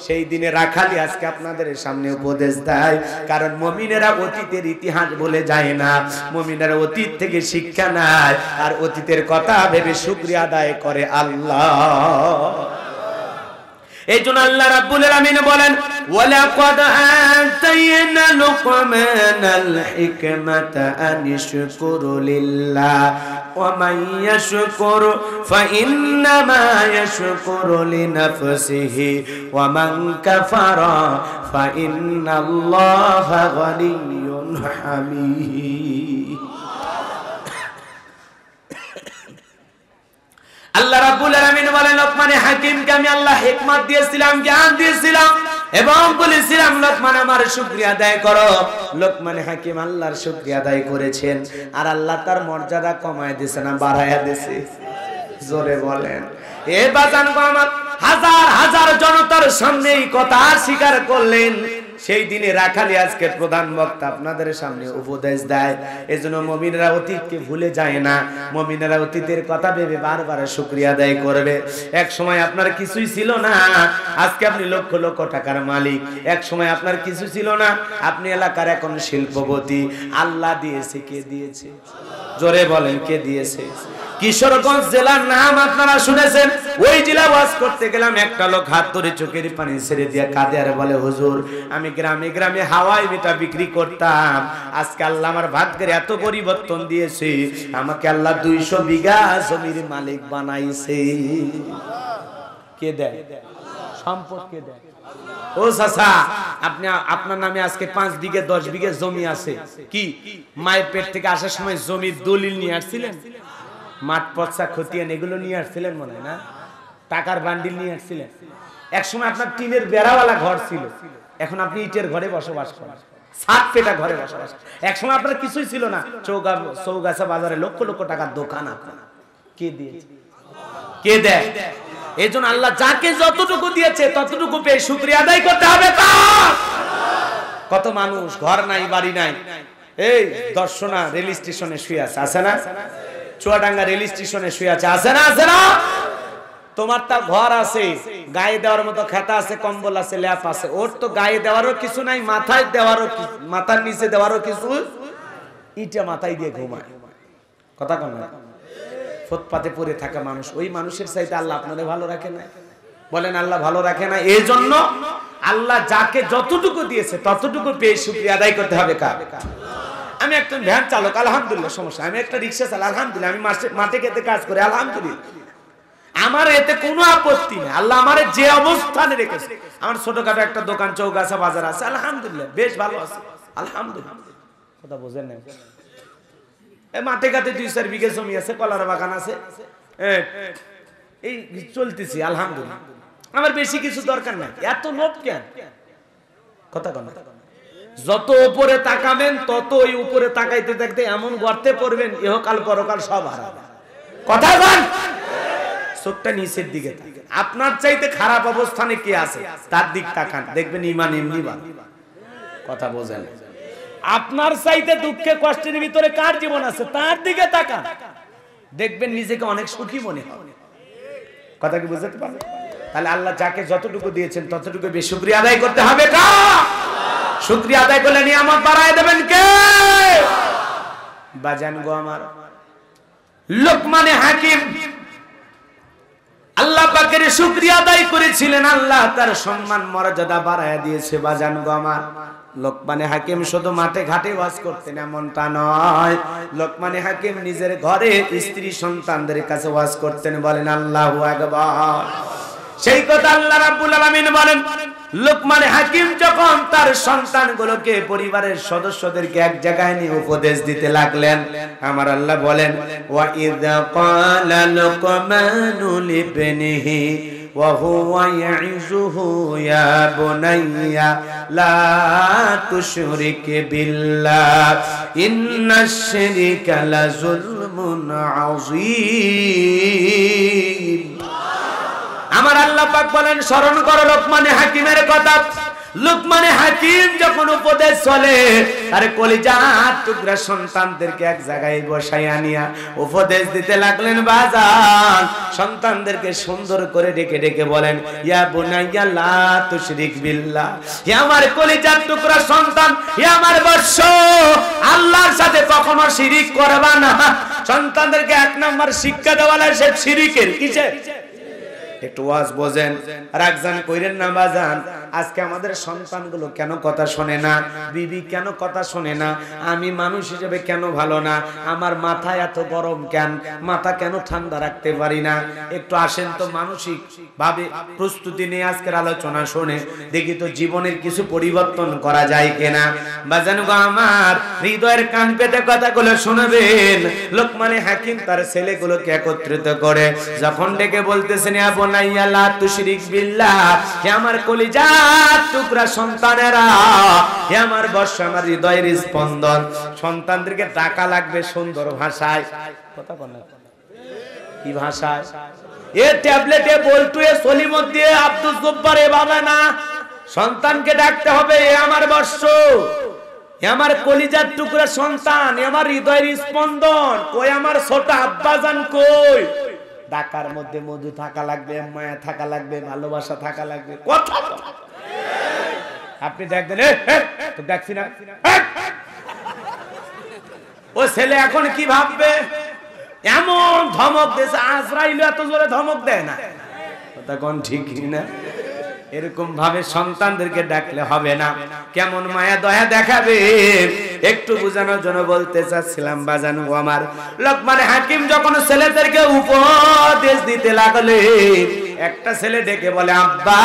সেই দিনে রাখালি আজকে আপনাদের সামনে উপদেশ দেয়, কারণ মুমিনেরা অতীতের ইতিহাস বলে যায় না, মুমিনেরা অতীত থেকে শিক্ষা নেয়, আর অতীতের কথা ভেবে শুকরিয়া আদায় করে আল্লাহ। এই জন্য আল্লাহ রাব্বুল আলামিন বলেন, ওয়ালাকাদ আতাইনা লুকমানাল হিকমাতা আনিশকুর লিল্লাহ ওয়া মান ইয়াশকুর ফাইন্নামা ইয়াশকুরু লিনাফসিহি ওয়া মান কাফারা ফাইন্নাল্লাহা গানিয়্যুন হামিদ। আল্লাহ রাব্বুল আলামিন বলেন, লোকমান হাকিমকে আমি আল্লাহ হিকমত দিয়েছিলাম, জ্ঞান দিয়েছিলাম, এবং বলেছিলাম লোকমান আমার শুকরিয়া আদায় করো। লোকমান হাকিম আল্লাহর শুকরিয়া আদায় করেছেন, আর আল্লাহ তার মর্যাদা কমায় দিয়েছে না বাড়ায়া দিয়েছে? জোরে বলেন। এ বাজান গো আমার, হাজার হাজার জনতার সামনে এই কথা স্বীকার করলেন। সেই দিনে রাখালি আজকে প্রধান বক্তা আপনাদের সামনে উপদেশ দেয়। এজন্য মুমিনরা অতীতকে ভুলে যায় না, মুমিনরা অতীতের কথা ভেবে বারবার শুকরিয়া আদায় করবে। এক সময় আপনার কিছুই ছিল না, আজকে আপনি লক্ষ লক্ষ টাকার মালিক। এক সময় আপনার কিছু ছিল না, আপনি এলাকার এখন শিল্পপতি। আল্লাহ দিয়েছে। কে দিয়েছে? জোরে বলেন, কে দিয়েছে? কিশোরগঞ্জ জেলার নাম আপনারা শুনেছেন। ওই জেলা ওয়াজ করতে গেলাম, একটা লোক হাত ধরে চোখের পানি ছেড়ে দিয়ে কাঁদে আর বলে, হুজুর, আমি গ্রামে গ্রামে হাওয়াই মিঠা বিক্রি করতাম, আজকে আল্লাহ আমার ভাগ্যের এত পরিবর্তন দিয়েছে, আমাকে আল্লাহ 200 বিঘা জমির মালিক বানাইছে। কে দেয় সম্পদ? কে দেয়? ও চাচা, আপনি আপনার নামে আজকে 5 বিঘা 10 বিঘা জমি আছে। কি মায়ের পেট থেকে আসার সময় জমির দলিল নিয়ে আসছিলেন? মাঠ পচা খতিয়ান এগুলো নিয়ে আসছিলেন মনে হয় না? টাকার বান্ডিল নিয়ে আসছিলেন? এক সময় আপনার টিনের বেড়াওয়ালা ঘর ছিল, এখন আপনি ইটের ঘরে বসবাস করেন, ছাদ পেটা ঘরে বসবাস। এক সময় আপনার কিছুই ছিল না, চৌগাছা বাজারে লক্ষ লক্ষ টাকার দোকান আপনার। কে দিয়েছে? কে দেয়? এই জন্য আল্লাহ যাকে যতটুকু দিয়েছে ততটুকু পেয়ে শুকরিয়া আদায় করতে হবে। কত মানুষ ঘর নাই, বাড়ি নাই, এই দর্শনা রেল স্টেশনে শুয়ে আছে, আছে না? চুয়াডাঙ্গা রেল স্টেশনে শুয়ে আছে, আছে না? আছে না? তোমার তার ঘর আছে, গায়ে দেওয়ার মতো খেতা আছে, কম্বল আছে, ল্যাপ আছে। ওর তো গায়ে দেওয়ারও কিছু নাই, মাথায় দেওয়ারও, মাথার নিচে দেওয়ারও কিছু, ইটা মাথায় দিয়ে ঘুমায়। কথা কন না? ফুটপাতে পড়ে থাকা মানুষ, ওই মানুষের চাইতে আল্লাহ আপনাদের ভালো রাখে না? বলেন আল্লাহ ভালো রাখে না? এই জন্য আল্লাহ যাকে যতটুকু দিয়েছে ততটুকু পেয়ে শুকরিয়া আদায় করতে হবে। কার? আমি একটা ভ্যান চালক, আলহামদুলিল্লাহ, সমস্যা। আমি একটা রিক্সা চালক, আলহামদুলিল্লাহ। আমি মাঠে খেতে কাজ করি, আলহামদুলিল্লাহ। আমার এতে কোনো আপত্তি নেই। আল্লাহ আমার যে অবস্থানে রেখেছে, আমার ছোটখাটো একটা দোকান চৌগাছা বাজার আছে, আলহামদুলিল্লাহ, বেশ ভালো আছে, আলহামদুলিল্লাহ। কথা বোঝেন না? মাঠে ঘাটে 2-4 বিঘা জমি আছে, কলার বাগান আছে, এই চলতেছি, আলহামদুলিল্লাহ। আমার বেশি কিছু দরকার নাই। এত লোভ কেন? কথা কন। যত উপরে তাকাবেন তত ওই উপরে তাকাইতে থাকতে এমন গর্তে পড়বেন, ইহকাল পরকাল সব হারাবে। কথা বল। চোখটা নিচের দিকে তাকান। আপনার চাইতে খারাপ অবস্থানে কে আছে তার দিক তাকান, দেখবেন ঈমান এমনি বাড়বে। কথা বোঝেন? আপনার চাইতে দুঃখে কষ্টের ভিতরে কার জীবন আছে তার দিকে তাকান, দেখবেন নিজেকে অনেক সুখী মনে হবে। কথা কি বুঝতে পারবেন? তাহলে আল্লাহ যাকে যতটুকু দিয়েছেন ততটুকু বেশি শুকরিয়া আদায় করতে হবে। শুকরিয়া আদায় করলে নিয়ামত বাড়ায় দেবেন কে? বাজান গো আমার, লোকমান হাকিম আল্লাহ পাকের শুকরিয়া আদায় করেছিলেন, আল্লাহ তার সম্মান মর্যাদা বাড়ায়া দিয়েছে। বাজান গো আমার, লোকমানে হাকিম শুধু মাঠে ঘাটে ওয়াজ করতেন এমনটা নয়, লোকমানে হাকিম নিজের ঘরে স্ত্রী সন্তানদের কাছে ওয়াজ করতেন। বলেন আল্লাহু আকবার। সেই কথা আল্লাহ রাব্বুল আলামিন বলেন, লোকমানে হাকিম যখন তার সন্তানগুলোকে, পরিবারের সদস্যদেরকে এক জায়গায় নিয়ে উপদেশ দিতে লাগলেন, আমার আল্লাহ বলেন, ওয়া ইযা ক্বালা লুকমানু লিবনিহি ওয়া হুয়া ইয়াইযুহু ইয়া বুনাইয়া লা তুশরিক বিল্লাহ ইন্নাশ শিরকা লাযুলমুন আযীম। আমার আল্লাহ পাক বলেন, স্মরণ করো লোকমানে হাকিমের কথা। লোকমানে হাকিম যখন উপদেশ চলে, আরে কলিজার টুকরা সন্তানদেরকে এক জায়গায় বসাইয়া নিয়া উপদেশ দিতে লাগলেন। বাজান, সন্তানদেরকে সুন্দর করে ডেকে ডেকে বলেন, ইয়া বুনাইয়া লা তুশরিক বিল্লাহ, হে আমার কলিজার টুকরা সন্তান, হে আমার বৎস, আল্লাহর সাথে কখনো শিরিক করবা না। সন্তানদেরকে এক নম্বর শিক্ষা দেওয়া লাগে শিরিকের। কিসের? একটু ওয়াজ বোঝেন, রাগজান কইরেন না বাজান। আজকে আমাদের সন্তানগুলো কেন কথা শোনে না? বিবি কেন কথা শোনে না? আমি মানুষ হিসেবে কেন ভালো না? আমার মাথা এত গরম কেন? মাথা কেন ঠান্ডা রাখতে পারি না? একটু আসেন তো মানসিক ভাবে প্রস্তুতি নিয়ে আজকের আলোচনা শুনে দেখি তো জীবনের কিছু পরিবর্তন করা যায় কিনা। বাজান গো আমার, হৃদয়ের কান পেতে কথাগুলো শুনবেন। লোকমানে হাকিম তার ছেলেগুলোকে একত্রিত করে যখন ডেকে বলতেছেন, ইয়া বুনাইয়া লা তুশরিক বিল্লাহ, হে আমার কলিজার টুকরা সন্তানেরা, হে আমার বর্ষ, আমার হৃদয়ের স্পন্দন, সন্তানদেরকে টাকা লাগবে সুন্দর ভাষায়। কথা বল না, কি ভাষায়? এ ট্যাবলেটে বলতু, এ সলিমত দিয়ে আব্দুল জব্বার এভাবে না, সন্তানকে ডাকতে হবে এ আমার বর্ষ, এ আমার কলিজার টুকরা সন্তান, এ আমার হৃদয়ের স্পন্দন। কই আমার ছোট আব্বাজান কই? ডাকার মধ্যে মধু থাকা লাগবে, মায়া থাকা লাগবে, ভালোবাসা থাকা লাগবে। কথা আপনি দেখবেন, তো দেখছি না ও ছেলে এখন কি ভাববে? এমন ধমক দিয়েছে, আজরাইল এত জোরে ধমক দেয় না। কথা কোন ঠিক না? এরকম ভাবে সন্তানদেরকে ডাকলে হবে না। কেমন মায়া দয়া দেখাবে একটু বোঝানোর জন্য বলতে চাচ্ছিলাম। বাজানো আমার, লোকমানে হাকিম যখন ছেলেদেরকে উপদেশ দিতে লাগলে, একটা ছেলে ডেকে বলে, আব্বা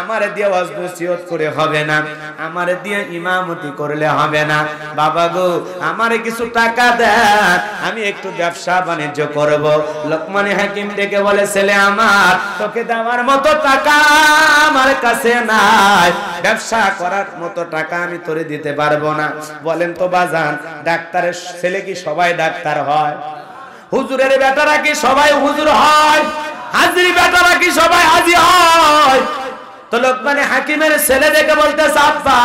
আমারে দিয়ে ওয়াজ নসিহত করে হবে না, আমারে দিয়ে ইমামতি করলে হবে না। বাবা গো, আমারে কিছু টাকা দেন, আমি একটু ব্যবসা বাণিজ্য করব। লোকমানে হাকিম ডেকে বলে, ছেলে আমার, তোকে দেওয়ার মতো টাকা আমার কাছে নাই, ব্যবসা করার মতো টাকা আমি তোরে দিতে পারবো না। বলেন তো বাজান, ডাক্তারের ছেলে কি সবাই ডাক্তার হয়? হুজুরের বেটারা কি সবাই হুজুর হয়? হাজির বেটারা কি সবাই হাজি হয়? তো লোকমানে হাকিমের ছেলে দেখে বলতেছে, আব্বা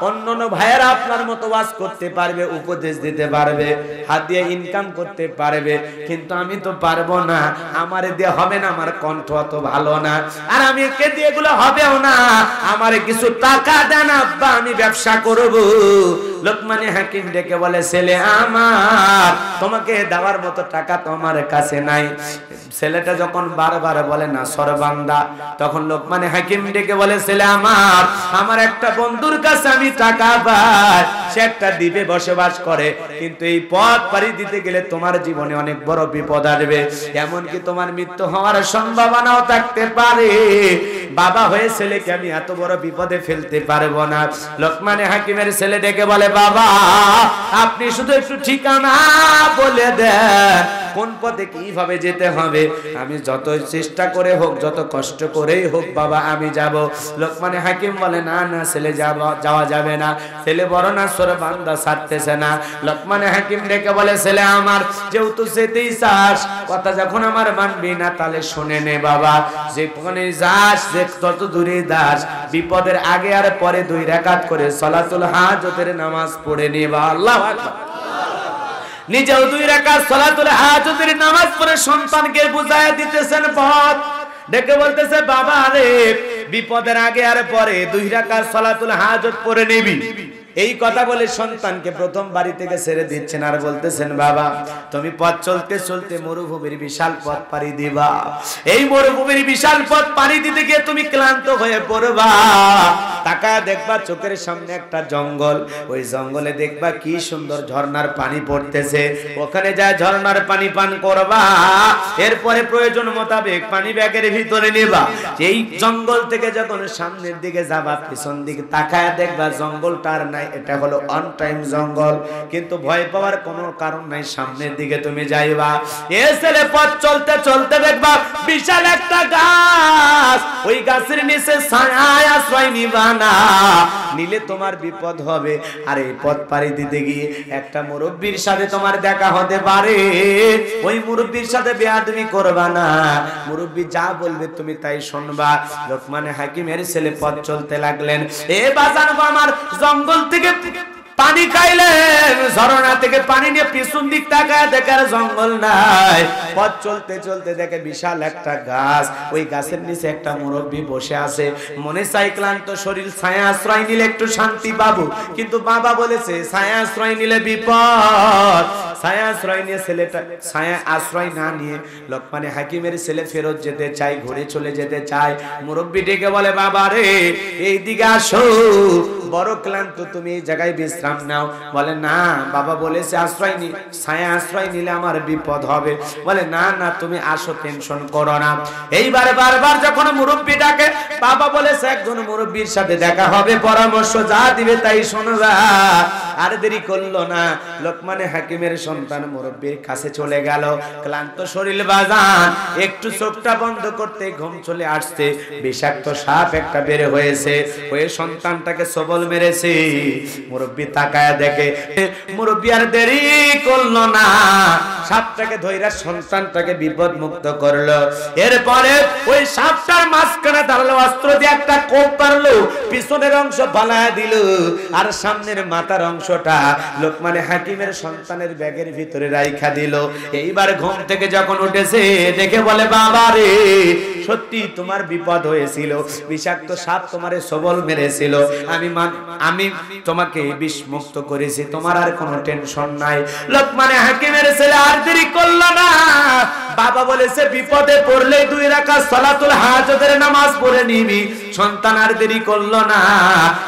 অন্যান্য ভাইয়েরা আপনার মতো ওয়াজ করতে পারবে, উপদেশ দিতে পারবে, হাত দিয়ে ইনকাম করতে পারবে, কিন্তু আমি তো পারবো না, আমারে দিয়ে হবে না, আমার কণ্ঠ অত ভালো না, আর আমি কে দিয়ে এগুলো হবেও না, আমারে কিছু টাকা দেন আব্বা, আমি ব্যবসা করব। লোকমানে হাকিম ডেকে বলে, ছেলে আমার, তোমাকে দেওয়ার মতো টাকা তোমার কাছে নাই। ছেলেটা যখন বারবার বলে না সরবান্দা, তখন লোকমানে হাকিম ডেকে বলে, ছেলে আমার, আমার একটা বন্ধুর কাছে আমি টাকা পাই, সে একটা দ্বীপে বসবাস করে, কিন্তু এই পথ পাড়ি দিতে গেলে তোমার জীবনে অনেক বড় বিপদ আসবে, এমনকি তোমার মৃত্যু হওয়ার সম্ভাবনাও থাকতে পারে। বাবা হয়ে ছেলেকে আমি এত বড় বিপদে ফেলতে পারবো না। লোকমানে হাকিমের ছেলে ডেকে বলে, বাবা আপনি শুধু একটু ঠিকানা বলে দেন, কোন পথে কিভাবে যেতে হবে, আমি যত চেষ্টা করে হোক, যত কষ্ট করেই হোক বাবা আমি যাব। লোকমানে হাকিম বলে, না না ছেলে যাওয়া যাবে না, ছেলে বড় না সর বান্দা ছাড়তেছে না। লোকমানে হাকিম ডেকে বলে, ছেলে আমার, যেহেতু যেতেই চাস, কথা যখন আমার মানবি না, তাহলে শুনে নে বাবা, যেখানে যাস, যে তত দূরে যাস, বিপদের আগে আর পরে 2 রাকাত করে সালাতুল হাজতের নামাজ পড়ে নিবা। আল্লাহু আকবার। নিজেও 2 রাকাত সালাতুল হাজতের নামাজ পড়ে সন্তানকে বুঝায় দিতেছেন পথ। ডেকে বলতেছে, বাবা রে, বিপদের আগে আর পরে 2 রাকাত সালাতুল হাজত পড়ে নিবি, এই কথা বলে সন্তানকে প্রথম বাড়ি থেকে ছেড়ে দিচ্ছেন আর বলতেছেন বাবা তুমি পথ চলতে চলতে মরুভূমির বিশাল পথ পাড়ি দিবা, এই মরুভূমির বিশাল পথ পাড়ি দিতে গিয়ে তুমি ক্লান্ত হয়ে পড়বা, তাকায় দেখবা চোখের সামনে একটা জঙ্গল, ওই জঙ্গলে দেখবা কি সুন্দর ঝর্ণার পানি পড়তেছে, ওখানে যায় ঝর্ণার পানি পান করবা, এরপরে প্রয়োজন মোতাবেক পানি ব্যাগের ভিতরে নেবা। এই জঙ্গল থেকে যখন সামনের দিকে যাবা পিছন দিকে তাকায় দেখবা জঙ্গলটার নাই, এটা হলো অন টাইম জঙ্গল, কিন্তু ভয় পাওয়ার কোনো কারণ নাই, সামনের দিকে তুমি যাইবা। এ ছেলে পথ চলতে চলতে দেখবা বিশাল একটা গাছ, ওই গাছের নিচে ছায়ায় আশ্রয় নিবা না, নিলে তোমার বিপদ হবে। আর এই পথ পাড়ি দিতে গিয়ে একটা মুরব্বির সাথে তোমার দেখা হতে পারে, ওই মুরব্বির সাথে বেয়াদবি করবা না, মুরব্বি যা বলবে তুমি তাই শুনবা। লোকমান হাকিমের ছেলে পথ চলতে লাগলেন, এ বাজান আমার জঙ্গল থেকে পানি খাইলেন, ঝর্ণা থেকে পানি নিয়ে পিছন দিক তাকায় দেখার জঙ্গল নাই, পথ চলতে চলতে দেখে বিশাল একটা গাছ, ওই গাছের নিচে একটা মুরব্বি বসে আছে, মনে চাই ক্লান্ত শরীর ছায়া আশ্রয় নিলে একটু শান্তি পাবো, কিন্তু বাবা বলেছে ছায়া আশ্রয় নিলে বিপদ, ছায়া আশ্রয় নিয়ে ছেলেটা ছায়া আশ্রয় না নিয়ে লোকমান হাকিমের ছেলে ফেরত যেতে চাই, ঘুরে চলে যেতে চায়। মুরব্বি ডেকে বলে বাবা রে এই দিকে আসো, বড় ক্লান্ত, তুমি এই জায়গায় বিশ্রাম নাও। বলে না বাবা বলেছে আশ্রয় নি ছায়া আশ্রয় নিলে আমার বিপদ হবে। বলে না না তুমি আসো, টেনশন করো না। এইবারে বারবার যখন মুরব্বি ডাকে, বাবা বলেছে একজন মুরব্বির সাথে দেখা হবে, পরামর্শ যা দিবে তাই শুনবা। আর দেরি করলো না, লোকমান হাকিমের সন্তান মুরব্বির কাছে চলে গেল, ক্লান্ত শরীর বাজান, একটু চোখটা বন্ধ করতে ঘুম চলে আসছে, বিষাক্ত সাপ একটা বের হয়েছে, ওই সন্তানটাকে সবল মেরেছে। মুরব্বি তাকায় দেখে, মুরব্বি আর দেরি করলো না, সাপটাকে ধইরা সন্তানটাকে বিপদ মুক্ত করলো। এরপরে ওই সাপটার মাঝখানে দাঁড়ালো, অস্ত্র দিয়ে একটা কোপ পারলো, পিছনের অংশ ফালায় দিল, আর সামনের মাথার অংশটা লোকমান হাকিমের সন্তানের ব্যাগের ভিতরে রাইখা দিল। এইবার ঘুম থেকে যখন উঠেছে দেখে বলে বাবা রে সত্যি তোমার বিপদ হয়েছিল, বিষাক্ত সাপ তোমারে সবল মেরেছিল, আমি তোমাকে বিষ মুক্ত করেছি, তোমার আর কোনো টেনশন নাই। লোকমান হাকিমের ছেলে আর দেরি করলো না, বাবা বলেছে বিপদে পড়লে 2 রাকাত সালাতুল হাজতের নামাজ পড়ে নিবি। সন্তান আর দেরি করলো না,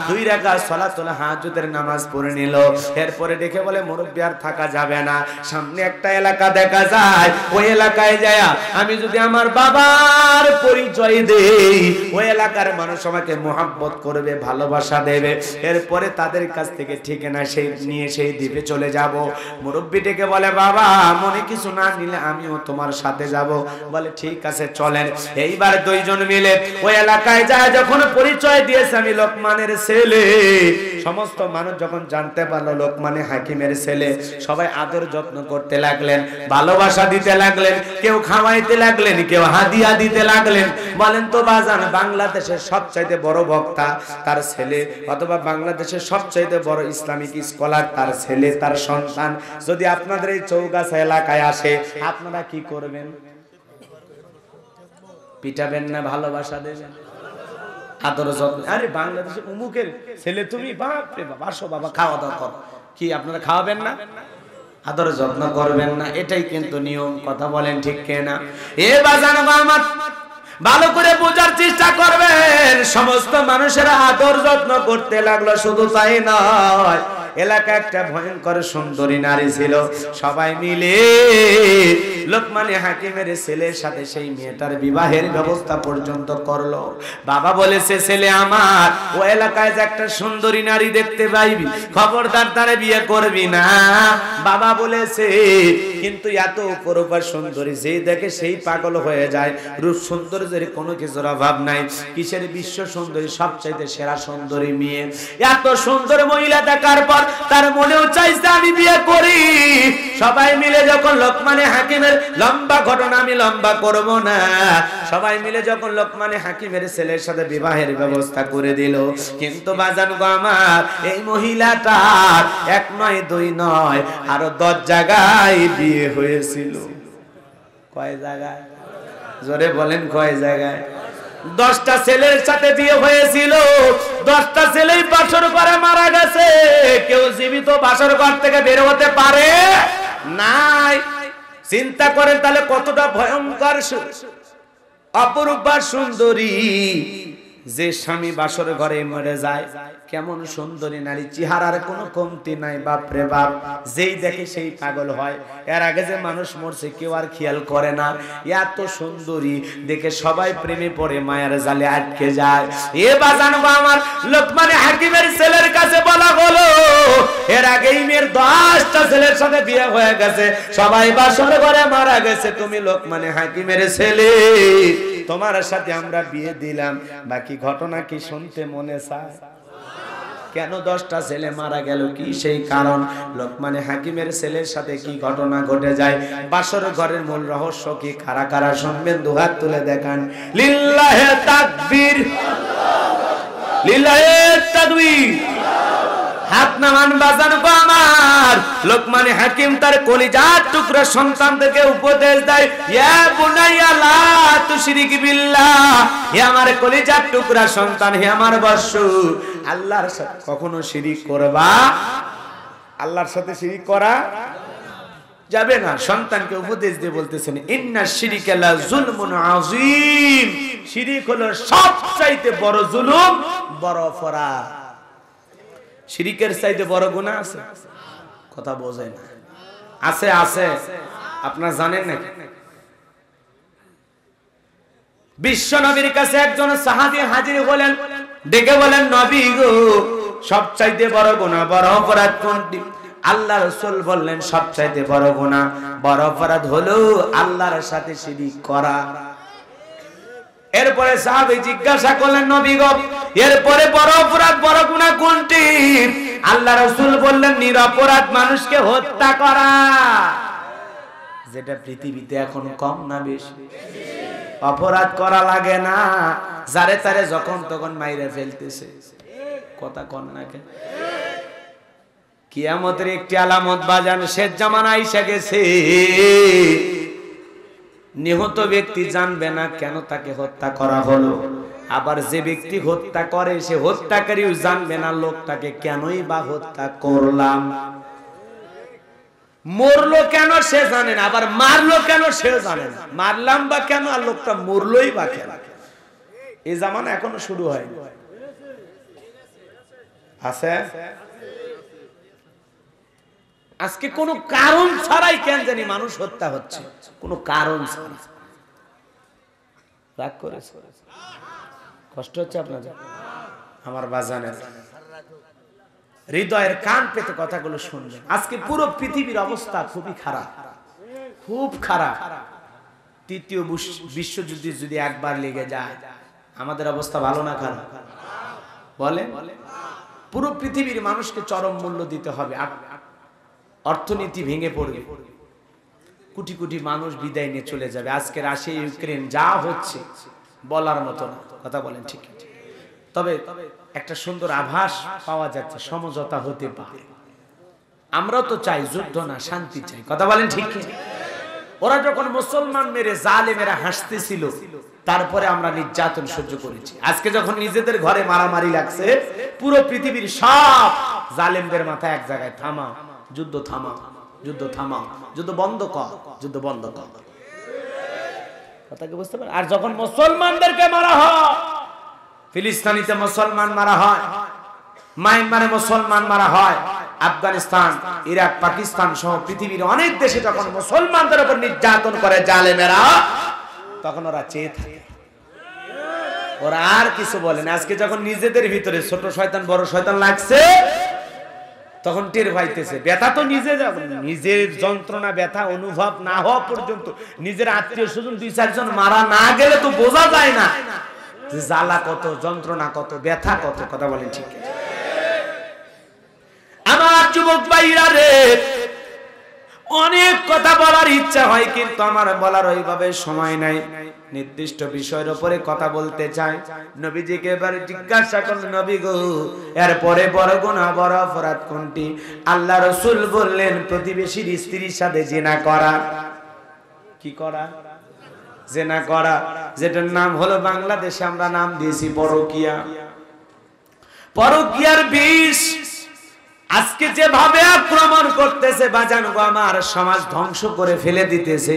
2 রাকাত সালাতুল হাজতের নামাজ পড়ে নিল। এরপরে দেখে বলে মুরব্বি আর থাকা যাবে না, সামনে একটা এলাকা দেখা যায়, ওই এলাকায় যায় আমি যদি আমার বাবার পরিচয় দেই, ওই এলাকার মানুষ আমাকে মোহাব্বত করবে, ভালোবাসা দেবে। এরপরে তাদের কাছ থেকে ঠিকানা সেই নিয়ে সেই দ্বীপে চলে যাব। মুরব্বি ডেকে বলে বাবা মনে কিছু না নিলে আমিও তোমার সাথে যাব। বলে ঠিক আছে চলেন। এইবার 2 জন মিলে ওই এলাকায় যায়, যখন পরিচয় দিয়েছে আমি লোকমানের ছেলে, সমস্ত মানুষ যখন জানতে পারলো লোকমান হাকিমের ছেলে, সবাই আদর যত্ন করতে লাগলেন, ভালোবাসা দিতে লাগলেন, কেউ খাওয়াইতে লাগলেন, কেউ হাদিয়া দিতে লাগলেন। বলেন তো বাজান বাংলাদেশের সবচাইতে বড় বক্তা তার ছেলে, অথবা বাংলাদেশের সবচাইতে বড় ইসলামিক স্কলার তার ছেলে, তার সন্তান যদি আপনাদের এই চৌগাছা এলাকায় আসে, আপনারা কি করবেন? পিটাবেন না ভালোবাসা দেবেন? আদর যত্ন, আরে বাংলাদেশে উমুকের ছেলে তুমি, বাপ রে বাপ, আসো বাবা খাওয়া দাওয়া করো, কি আপনারা খাওয়াবেন না? আদর যত্ন করবেন না? এটাই কিন্তু নিয়ম। কথা বলেন ঠিক কিনা? এ বাজান আমার ভালো করে বোঝার চেষ্টা করবেন। সমস্ত মানুষেরা আদর যত্ন করতে লাগলো, শুধু তাই নয়, এলাকা একটা ভয়ঙ্কর সুন্দরী নারী ছিল, সবাই মিলে লোকমান হাকিমের ছেলের সাথে সেই মেয়েটার বিবাহের ব্যবস্থা পর্যন্ত করলো। বাবা বলেছে ছেলে আমার, ও এলাকায় যে একটা সুন্দরী নারী দেখতে পাইবি, খবরদার তারে বিয়ে করবি না। বাবা বলেছে কিন্তু এত অপরূপা সুন্দরী যে দেখে সেই পাগল হয়ে যায়, রূপ সৌন্দর্যের কোনো কিছুর অভাব নাই। কিসের বিশ্ব সুন্দরী, সবচাইতে সেরা সুন্দরী মেয়ে। এত সুন্দর মহিলা দেখার পর তার মনেও চাইছে আমি বিয়ে করি। সবাই মিলে যখন লোকমান হাকিমের, লম্বা ঘটনা আমি লম্বা করব না, সবাই মিলে যখন লোকমান হাকিমের ছেলের সাথে বিবাহের ব্যবস্থা করে দিল, কিন্তু বাজান গো আমার, এই মহিলাটার 1 নয় 2 নয় আরো 10 জায়গায় বিয়ে হয়েছিল। কয় জায়গায়? জোরে বলেন কয় জায়গায়? 10টা ছেলের সাথে বিয়ে হয়েছিল। 10টা ছেলেই বাসর করে মারা গেছে। তো বাসর ঘর থেকে বের হতে পারে নাই। চিন্তা করেন তাহলে কতটা ভয়ঙ্কর অপরূপা সুন্দরী যে স্বামী বাসর ঘরে মরে যায়, কেমন সুন্দরী নারী, চেহারার কোনো কমতি নাই। বাপরে বাপ, যেই দেখে সেই পাগল হয়। এর আগে যে মানুষ মরছে কেউ আর খেয়াল করে না, এত সুন্দরী দেখে সবাই প্রেমে পড়ে, মায়ের জালে আটকে যায়। এ বাজানো আমার লোকমানে হাকিমের ছেলের কাছে বলা হলো, এর আগেই মেয়ের 10টা ছেলের সাথে বিয়ে হয়ে গেছে, সবাই বাসর ঘরে মারা গেছে, তুমি লোকমানে হাকিমের ছেলে, তোমার সাথে আমরা বিয়ে দিলাম। বাকি ঘটনা কি শুনতে মনে চায়? কেন 10টা ছেলে মারা গেল, কি সেই কারণ? লোকমানে হাকিমের ছেলের সাথে কি ঘটনা ঘটে যায়, বাসর ঘরের মূল রহস্য কি? কারা কারা শুনবেন দুহাত তুলে দেখান। লিল্লাহে তাকবীর, লিল্লাহে তাকবীর। হাত নামান বাজান গো আমার। লোকমানে হাকিম তার কলিজার টুকরা সন্তানদেরকে উপদেশ দেয়, ইয়া বুনাইয়া লা তুশরিক বিল্লাহ, হে আমার কলিজার টুকরা সন্তান, হে আমার বৎস, আল্লাহর সাথে কখনো শিরিক করবা, আল্লাহর সাথে শিরিক করা যাবে না। সন্তানকে উপদেশ দিয়ে বলতেছেন, ইন্না শিরিকা লা যুলমুন আযীম, শিরিক হলো সবচাইতে বড় জুলুম, বড় অপরাধ। শিরিকের চাইতে বড় গুনাহ আছে? কথা বোঝেন না। আছে আছে, আপনারা জানেন না? বিশ্ব নবীর কাছে একজন সাহাবী হাজির হলেন, ডেকে বলেন, নবী গো, সবচাইতে বড় গুনাহ, বড় অপরাধ কোনটি? আল্লাহ রাসূল বললেন, সবচাইতে বড় গুনাহ, বড় অপরাধ হলো আল্লাহর সাথে শিরিক করা। এরপরে সাহাবী জিজ্ঞাসা করলেন, নবী গো, এরপরে বড় অপরাধ, বড় গুনাহ কোনটি? আল্লাহ রাসূল বললেন, নিরপরাধ মানুষকে হত্যা করা। যেটা পৃথিবীতে এখন কম না বেশি? অপরাধ করা লাগে না, যারে তারে যখন তখন মাইরে ফেলতেছে। কথা কন না কেন? কিয়ামতের একটি আলামত বাজান, শেষ জামানা আইসা গেছে। নিহত ব্যক্তি জানবে না কেন তাকে হত্যা করা হলো, আবার যে ব্যক্তি হত্যা করে সে হত্যাকারীও জানবে না লোকটাকে কেনই বা হত্যা করলাম। মরলো কেন সে জানে না, আবার মারলো কেন সে জানে না। মারলাম বা কেন, আর লোকটা মরলোই বা কেন? এই জামানা এখনো শুরু হয়নি। আছে আজকে কোনো কারণ ছাড়াই কেন জানি মানুষ হত্যা হচ্ছে, কোনো কারণ ছাড়া। রাগ করেছে, কষ্ট হচ্ছে আপনাদের? আমার বাজানের হৃদয়ের কান পেতে কথাগুলো শুনবেন। আজকে পুরো পৃথিবীর অবস্থা খুবই খারাপ, খুব খারাপ। তৃতীয় বিশ্বযুদ্ধে যদি একবার লেগে যায়, আমাদের অবস্থা ভালো না খারাপ? বলে পুরো পৃথিবীর মানুষকে চরম মূল্য দিতে হবে। অর্থনীতি ভেঙে পড়বে, কোটি কোটি মানুষ বিদায় নিয়ে চলে যাবে। আজকে রাশিয়া ইউক্রেন যা হচ্ছে বলার মতো না। কথা বলেন ঠিক? তবে একটা সুন্দর আভাস পাওয়া যাচ্ছে, সমঝোতা হতে পারে। আমরাও তো চাই যুদ্ধ না, শান্তি চাই। কথা বলেন ঠিক? ওরা যখন মুসলমান মেরে জালেমেরা হাসতেছিল, তারপরে আমরা নির্যাতন সহ্য করেছি। আজকে যখন নিজেদের ঘরে মারামারি লাগছে, পুরো পৃথিবীর সব জালেমদের মাথায় এক জায়গায়, থামাও, যুদ্ধ থামাও, যুদ্ধ থামাও, যুদ্ধ বন্ধ কর, যুদ্ধ বন্ধ কর। কথা কি বুঝতে পারেন? আর যখন মুসলমানদেরকে মারা হয়, ফিলিস্তিনিতে মুসলমান মারা হয়, মায়ানমারে মুসলমান মারা হয়, আফগানিস্তান, ইরাক, পাকিস্তান সহ পৃথিবীর অনেক দেশে যখন মুসলমানদের উপর নির্যাতন করে জালেমেরা, তখন ওরা চেয়ে থাকে, ওরা আর কিছু বলে না। আজকে যখন নিজেদের ভিতরে ছোট শয়তান বড় শয়তান লাগছে, তখন টের পাইতেছে। ব্যথা তো নিজের যন্ত্রণা ব্যথা অনুভব না হওয়া পর্যন্ত, নিজের আত্মীয় স্বজন 2-4 জন মারা না গেলে তো বোঝা যায় না যে জ্বালা কত, যন্ত্রণা কত, ব্যথা কত। কথা বলেন ঠিক? আমার যুবক ভাইরা রে, অনেক কথা বলার ইচ্ছা হয়, কিন্তু আমার বলার ওইভাবে সময় নাই। নির্দিষ্ট বিষয়ের উপরে কথা বলতে চাই। নবীজিকে এবার জিজ্ঞাসা করলেন, নবী গো, এরপরে বড় গুনাহ, বড় অপরাধ কোনটি? আল্লাহ রাসূল বললেন, প্রতিবেশীর স্ত্রীর সাথে জিনা করা। কি করা? জিনা করা, যেটার নাম হলো বাংলাদেশে আমরা নাম দিয়েছি পরকিয়া। পরকিয়ার বিষ আজকে যেভাবে আক্রমণ করতেছে বাজান গো আমার, সমাজ ধ্বংস করে ফেলে দিতেছে।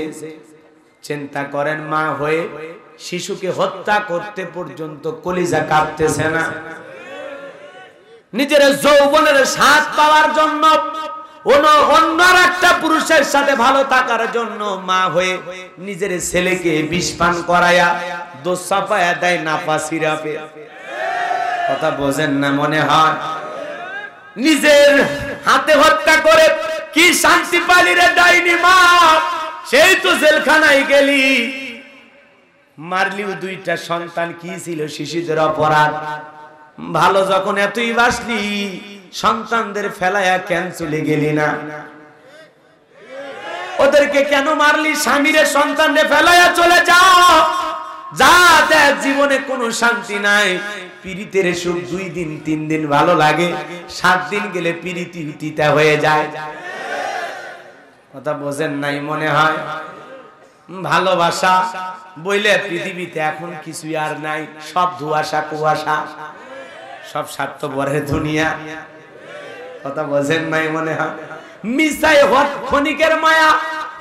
চিন্তা করেন, মা হয়ে শিশুকে হত্যা করতে পর্যন্ত কলিজা কাঁপতেছে না। নিজের যৌবনের স্বাদ পাওয়ার জন্য, অন্য একটা পুরুষের সাথে ভালো থাকার জন্য মা হয়ে নিজের ছেলেকে বিষ পান করায়া দোষ চাপায়া দেয় নাপা সিরাপে। কথা বোঝেন না মনে হয়? নিজের হাতে হত্যা করে কি শান্তি পালি রে ডাইনি মা? সেই তো জেলখানায় গেলি, মারলিও দুইটা সন্তান, কি ছিল শিশুদের অপরাধ? ভালো যখন এতই বাসলি, সন্তানদের ফেলায়া কেন চলে গেলি না? ওদেরকে কেন মারলি? স্বামীরে সন্তানরে ফেলায়া চলে যাও। যা দেখ, জীবনে কোনো শান্তি নাই। পিরিতের সুখ 2 দিন 3 দিন ভালো লাগে, 7 দিন গেলে পিরিতি তিতা হয়ে যায়। কথা বোঝেন নাই মনে হয়? ভালোবাসা বইলে পৃথিবীতে এখন কিছুই আর নাই, সব ধোঁয়াশা কুয়াশা, সব স্বার্থপরের দুনিয়া। কথা বোঝেন নাই মনে হয়? মিশাই ক্ষণিকের মায়া,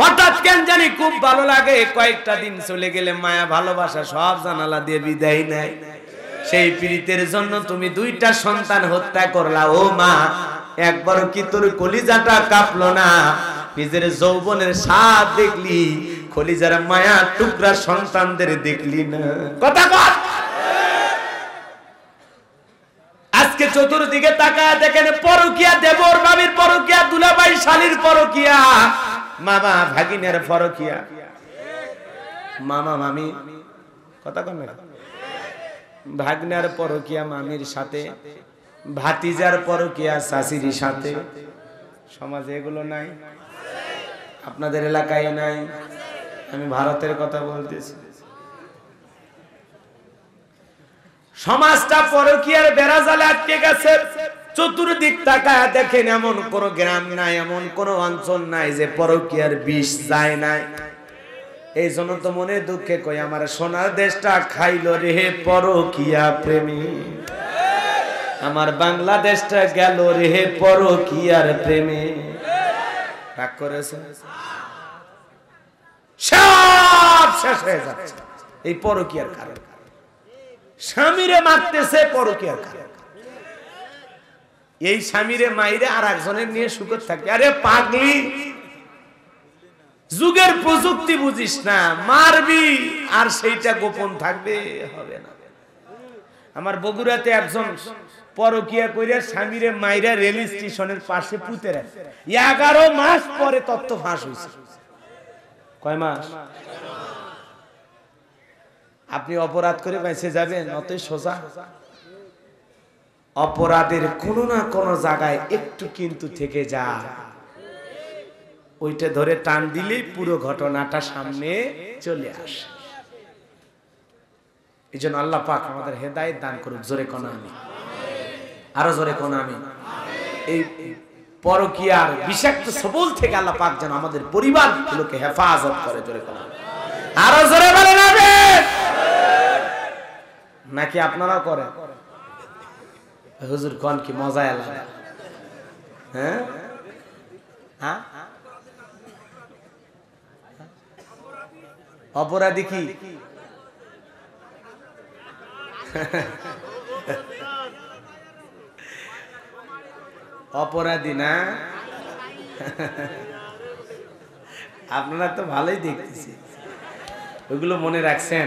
হঠাৎ কেন জানি খুব ভালো লাগে, কয়েকটা দিন চলে গেলে মায়া ভালোবাসা সব জানালা দিয়ে বিদায় নেয়। সেই পীড়িতের জন্য তুমি 2টা সন্তান হত্যা করলা। ও মা, একবার কি তোর কলিজাটা কাঁপলো না? নিজের যৌবনের স্বাদ দেখলি, কলিজার মায়া টুকরা সন্তানদের দেখলি না? কথা বল। আজকে চতুর্দিকে তাকায় দেখেন, পরকিয়া, দেবর বাবির পরকিয়া, দুলাভাই শালীর পরকিয়া, মামা ভাগিনের পরকিয়া, মামা মামি, কথা কন না, ভাগনার পরকিয়া মামির সাথে, ভাতিজার পরকিয়া শাশুড়ির সাথে। সমাজে এগুলো নাই? আপনাদের এলাকায় নাই? আমি ভারতের কথা বলতেছি। সমাজটা পরকিয়ার বেড়াজালে আটকে গেছে। চতুর্দিক তাকায় দেখেন, এমন কোন গ্রাম নাই, এমন কোন অঞ্চল নাই যে পরকিয়ার বিষ যায় নাই। এই জন্য তো মনে দুঃখে কই, আমার সোনার দেশটা খাইলো রে পরকিয়া প্রেমী, আমার বাংলাদেশটা গেল রে পরকিয়ার প্রেমে। রাগ করেছে? সব শেষ হয়ে যাচ্ছে এই পরকিয়ার কারণে। স্বামীরে মারতেছে পরকিয়ার কারণে। এই স্বামীরে মাইরে আর একজনের নিয়ে সুখে থাকে। আরে পাগলি, যুগের প্রযুক্তি বুঝিস না, মারবি আর সেইটা গোপন থাকবে, হবে না। আমার বগুড়াতে একজন পরকিয়া কইরা স্বামীরে মাইরা রেল স্টেশনের পাশে পুঁতে রাখে। 11 মাস পরে তথ্য ফাঁস হয়েছে। কয় মাস? আপনি অপরাধ করে বেঁচে যাবেন অতই সোজা? অপরাধের কোনো না কোনো জায়গায় একটু কিন্তু থেকে যায়, ওইটা ধরে টান দিলেই পুরো ঘটনাটা সামনে চলে আসে। এই জন্য আল্লাহ পাক আমাদের হেদায়েত দান করুক। জোরে কোন আমিন, আরো জোরে কোন আমিন। এই পরকিয়ার বিষাক্ত সবল থেকে আল্লাহ পাক যেন আমাদের পরিবারগুলোকে হেফাজত করে। জোরে কোন আমিন, আরো জোরে বলেন আমিন। নাকি আপনারাও করেন? হুজুর কোন কি মজা এলো? হ্যাঁ হ্যাঁ, অপরাধী কি? অপরাধী না? আপনারা তো ভালোই দেখতেছি, ওইগুলো মনে রাখছেন?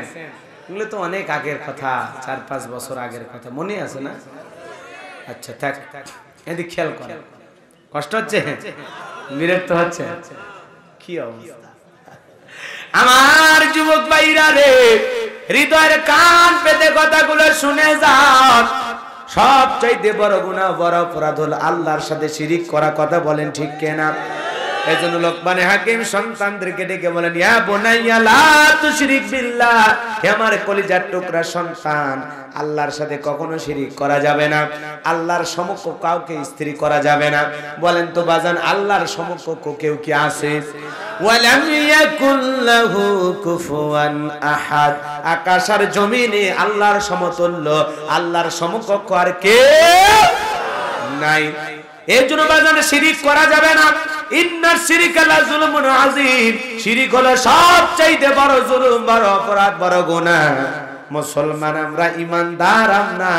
এগুলো তো অনেক আগের কথা, 4-5 বছর আগের কথা, মনে আছে না? আচ্ছা থাক, এদিকে খেয়াল করেন। কষ্ট হচ্ছে? বিরক্ত হচ্ছে? কি অবস্থা আমার যুবক ভাইরা রে, হৃদয়ের কান পেতে কথাগুলো শুনে যাও। সবচাইতে বড় গুনাহ, বড় অপরাধ হলো আল্লাহর সাথে শিরিক করা। কথা বলেন ঠিক কিনা? এজন্য লোকমান হাকিম সন্তানদেরকে ডেকে বলেন, ইয়া বুনাইয়া লা তুশরিক বিল্লাহ, হে আমার কলিজার টুকরা সন্তান, আল্লাহর সাথে কখনো শিরিক করা যাবে না। আল্লাহর সমকক্ষ কাউকে স্ত্রী করা যাবে না। বলেন তো বাজান, আল্লাহর সমকক্ষ কেউ কি আছে? ওয়ালাম ইয়াকুল লাহু কুফুয়ান আহাদ, আকাশ আর জমিনে আল্লাহর সমতুল্য, আল্লাহর সমকক্ষ আর কেউ নাই। এর জন্য বাজানে শিরিক করা যাবে না। ইন্নাশ শিরকা লা যুলমুন আযীম, শিরিক হলো সবচেয়ে বড় জুলুম, বড় অপরাধ, বড় গুনাহ। মুসলমান আমরা, ইমানদার আমরা,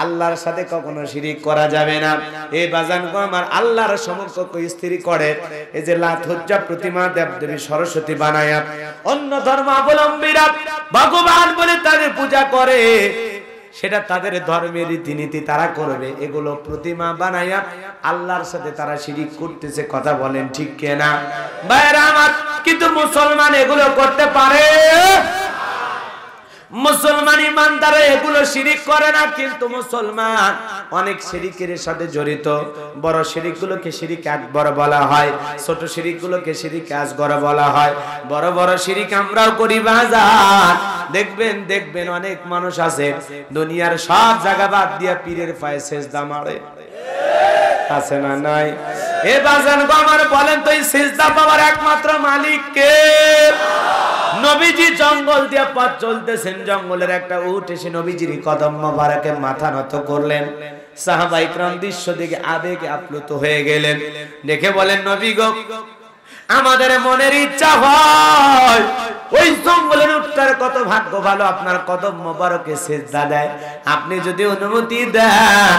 আল্লাহর সাথে কখনো শিরিক করা যাবে না। এই বাজানগো আমার, আল্লাহর সমকক্ষ স্ত্রী করে এই যে লাত হজ্জা প্রতিমা দেবদেবী সরস্বতী বানায়া অন্য ধর্মাবলম্বীরা ভগবান বলে তাদের পূজা করে, সেটা তাদের ধর্মের রীতিনীতি তারা করবে। এগুলো প্রতিমা বানায়া আল্লাহর সাথে তারা শিরিক করতেছে। কথা বলেন ঠিক কিনা ভাইরা আমার? কিন্তু মুসলমান এগুলো করতে পারে? মুসলমান ইমানদার এগুলো শিরিক করে না, কিন্তু মুসলমান অনেক শিরিকের সাথে জড়িত। বড় শিরিকগুলোকে শিরিক আকবর বলা হয়, ছোট শিরিকগুলোকে শিরিক আসগর বলা হয়। বড় বড় শিরিক আমরাও করি বাজার। দেখবেন অনেক মানুষ আছে দুনিয়ার সব জায়গা বাদ দিয়া পীরের পায়ে সেজদা মারে, আছে না নাই? এ বাজান গো আমার, বলেন তো এই সেজদা পাওয়ার একমাত্র মালিক কে? নবীজি জঙ্গল দিয়ে পথ চলতেছেন, জঙ্গলের একটা উট এসে নবীজির কদম মোবারকে মাথা নত করলেন। সাহাবায়ে কিরাম দৃশ্য দেখে আবেগে আপ্লুত হয়ে গেলেন। দেখে বলেন, নবী গো, আমাদের মনের ইচ্ছা হয় ওই জঙ্গলের উটটার কত ভাগ্য ভালো, আপনার কদম মোবারকে সিজদা দেয়। আপনি যদি অনুমতি দেন,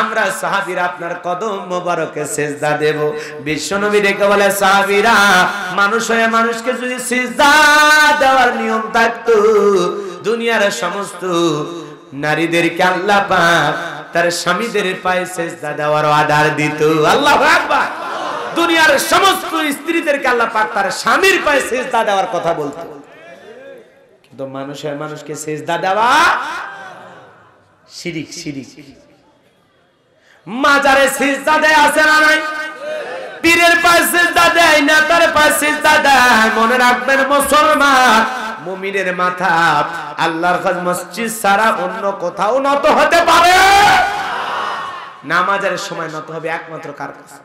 আমরা সাহাবীরা আপনার কদম মোবারকে সিজদা দেব। বিশ্বনবী ডেকে বলে, সাহাবীরা, মানুষ হয়ে মানুষকে যদি সিজদা দেওয়ার নিয়ম থাকতো, দুনিয়ার সমস্ত নারীদেরকে আল্লাহ পাক তার স্বামীদের পায়ে সিজদা দেওয়ার অর্ডার দিত। আল্লাহু আকবার। দুনিয়ার সমস্ত স্ত্রীদেরকে আল্লাহ পাক তার স্বামীর পায়ে সিজদা দেওয়ার কথা বলতো। কিন্তু মানুষের মানুষকে সিজদা দেওয়া শিরিক। শিরিক। মাজারে সিজদা দেয় আছে না নাই? পীরের পায়ে সিজদা দেয় না, তার পায়ে সিজদা দেয়। মনে রাখবেন মুসলমান, মুমিনের মাথা আল্লাহর কাছে মসজিদ ছাড়া অন্য কোথাও নত হতে পারে? নামাজের সময় নত হবে একমাত্র কার কাছে?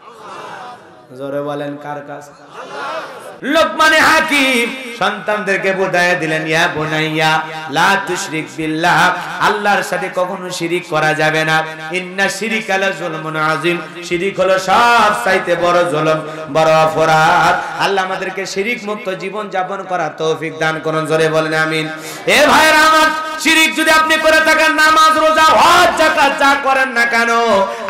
জোরে বলেন, কার কাছে? লোকমানে হাকিম সন্তানদেরকে বোঝায় দিলেন, ইয়া বুনাইয়া লা তুশরিক বিল্লাহ, আল্লাহর সাথে কখনো শিরিক করা যাবে না। ইন্না শিরিকা লা যুলমুন আযীম, শিরিক হলো সবচাইতে বড় জুলুম, বড় অপরাধ। আল্লাহ আমাদেরকে শিরিক মুক্ত জীবন যাপন করার তৌফিক দান করুন। জোরে বলেন আমিন। এ ভাইরা আমার, শিরিক যদি আপনি করে থাকেন, নামাজ রোজা হজ যাকাত যা করেন না কেন,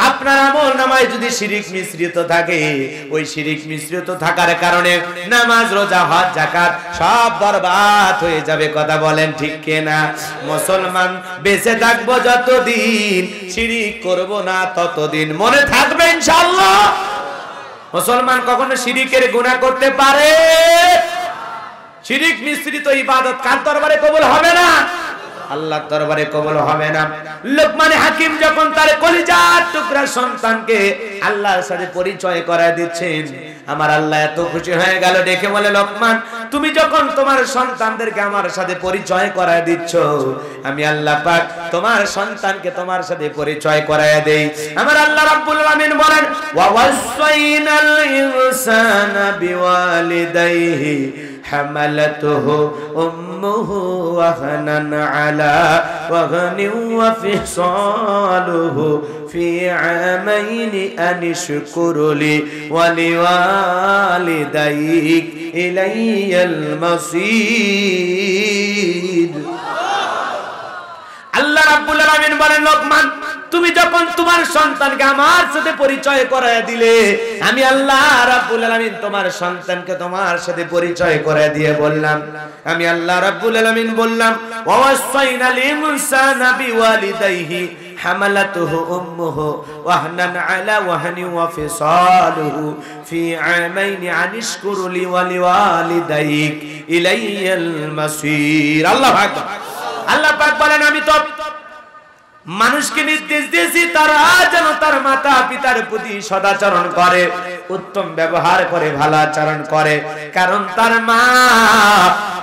আপনার আমল নামায় যদি শিরিক মিশ্রিত থাকে, ওই শিরিক মিশ্রিত থাকার কারণে নামাজ রোজা হজ যাকাত সব বরবাদ হয়ে যাবে। কথা বলেন ঠিক কিনা? মুসলমান বেঁচে থাকবো যতদিন, শিরিক করব না ততদিন। মনে থাকবে ইনশাআল্লাহ। মুসলমান কখনো শিরিকের গুনাহ করতে পারে? শিরিক মিশ্রিত ইবাদত কার দরবারে কবুল হবে না? আল্লাহর দরবারে কবুল হবে না। লোকমান হাকিম যখন তার কলিজার টুকরা সন্তানকে আল্লাহর সাথে পরিচয় করায় দিচ্ছেন, আমার আল্লাহ এত খুশি হয়ে গেল। দেখে বলে, লোকমান, তুমি যখন তোমার সন্তানদেরকে আমার সাথে পরিচয় করায় দিচ্ছ, আমি আল্লাহ পাক তোমার সন্তানকে তোমার সাথে পরিচয় করায় দেই। আমার আল্লাহ রাব্বুল আলামিন বলেন, ওয়া ওয়াসাইনাল ইনসানা বিওয়ালিদাইহি হামালাতুহু উম্মুহু ওয়াহনান আলা ওয়াহনিন ওয়া ফিসালুহু ফি আমাইনি আনিশকুরলি ওয়া লিওয়ালিদাইক ইলাইয়াল মাসির। আল্লাহ রাব্বুল আলামিন বলেন, লোকমান, তুমি যখন তোমার সন্তানকে আমার সাথে পরিচয় করায় দিলে, আমি আল্লাহ রাব্বুল আলামিন তোমার সন্তানকে তোমার সাথে পরিচয় করায় দিয়ে বললাম, আমি আল্লাহ রাব্বুল আলামিন বললাম, ওয়াসাইনাল ইনসানা বিওয়ালিদাইহি হামালাতুহু উম্মুহু ওয়াহনান আলা ওয়াহনি ওয়া ফিসালুহু ফি আমাইনি আনিশকুর লি ওয়া লিওয়ালিদাইক ইলাইয়াল মাসির। আল্লাহু আকবার। আল্লাহ পাক বলেন, আমি তো মানুষকে নির্দেশ দিয়েছি তারা যেন তার মাতা পিতার প্রতি সদাচরণ করে, উত্তম ব্যবহার করে, ভালো আচরণ করে। কারণ তার মা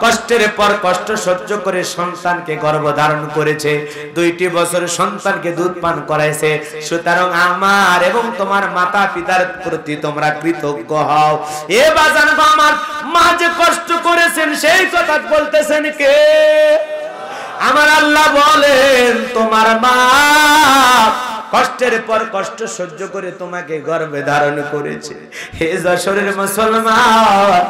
কষ্টের পর কষ্ট সহ্য করে সন্তানকে গর্ভধারণ করেছে, 2টি বছর সন্তানকে দুধ পান করাইছে। সুতরাং আমার এবং তোমার মাতা পিতার প্রতি তোমরা কৃতজ্ঞ হও। এ বাজান, আমার মা যে কষ্ট করেছেন সেই কথা বলতেছেন কে? আমার আল্লাহ বলেন, তোমার মা কষ্টের পর কষ্ট সহ্য করে তোমাকে গর্ভে ধারণ করেছে। হে যশোরের মুসলমান,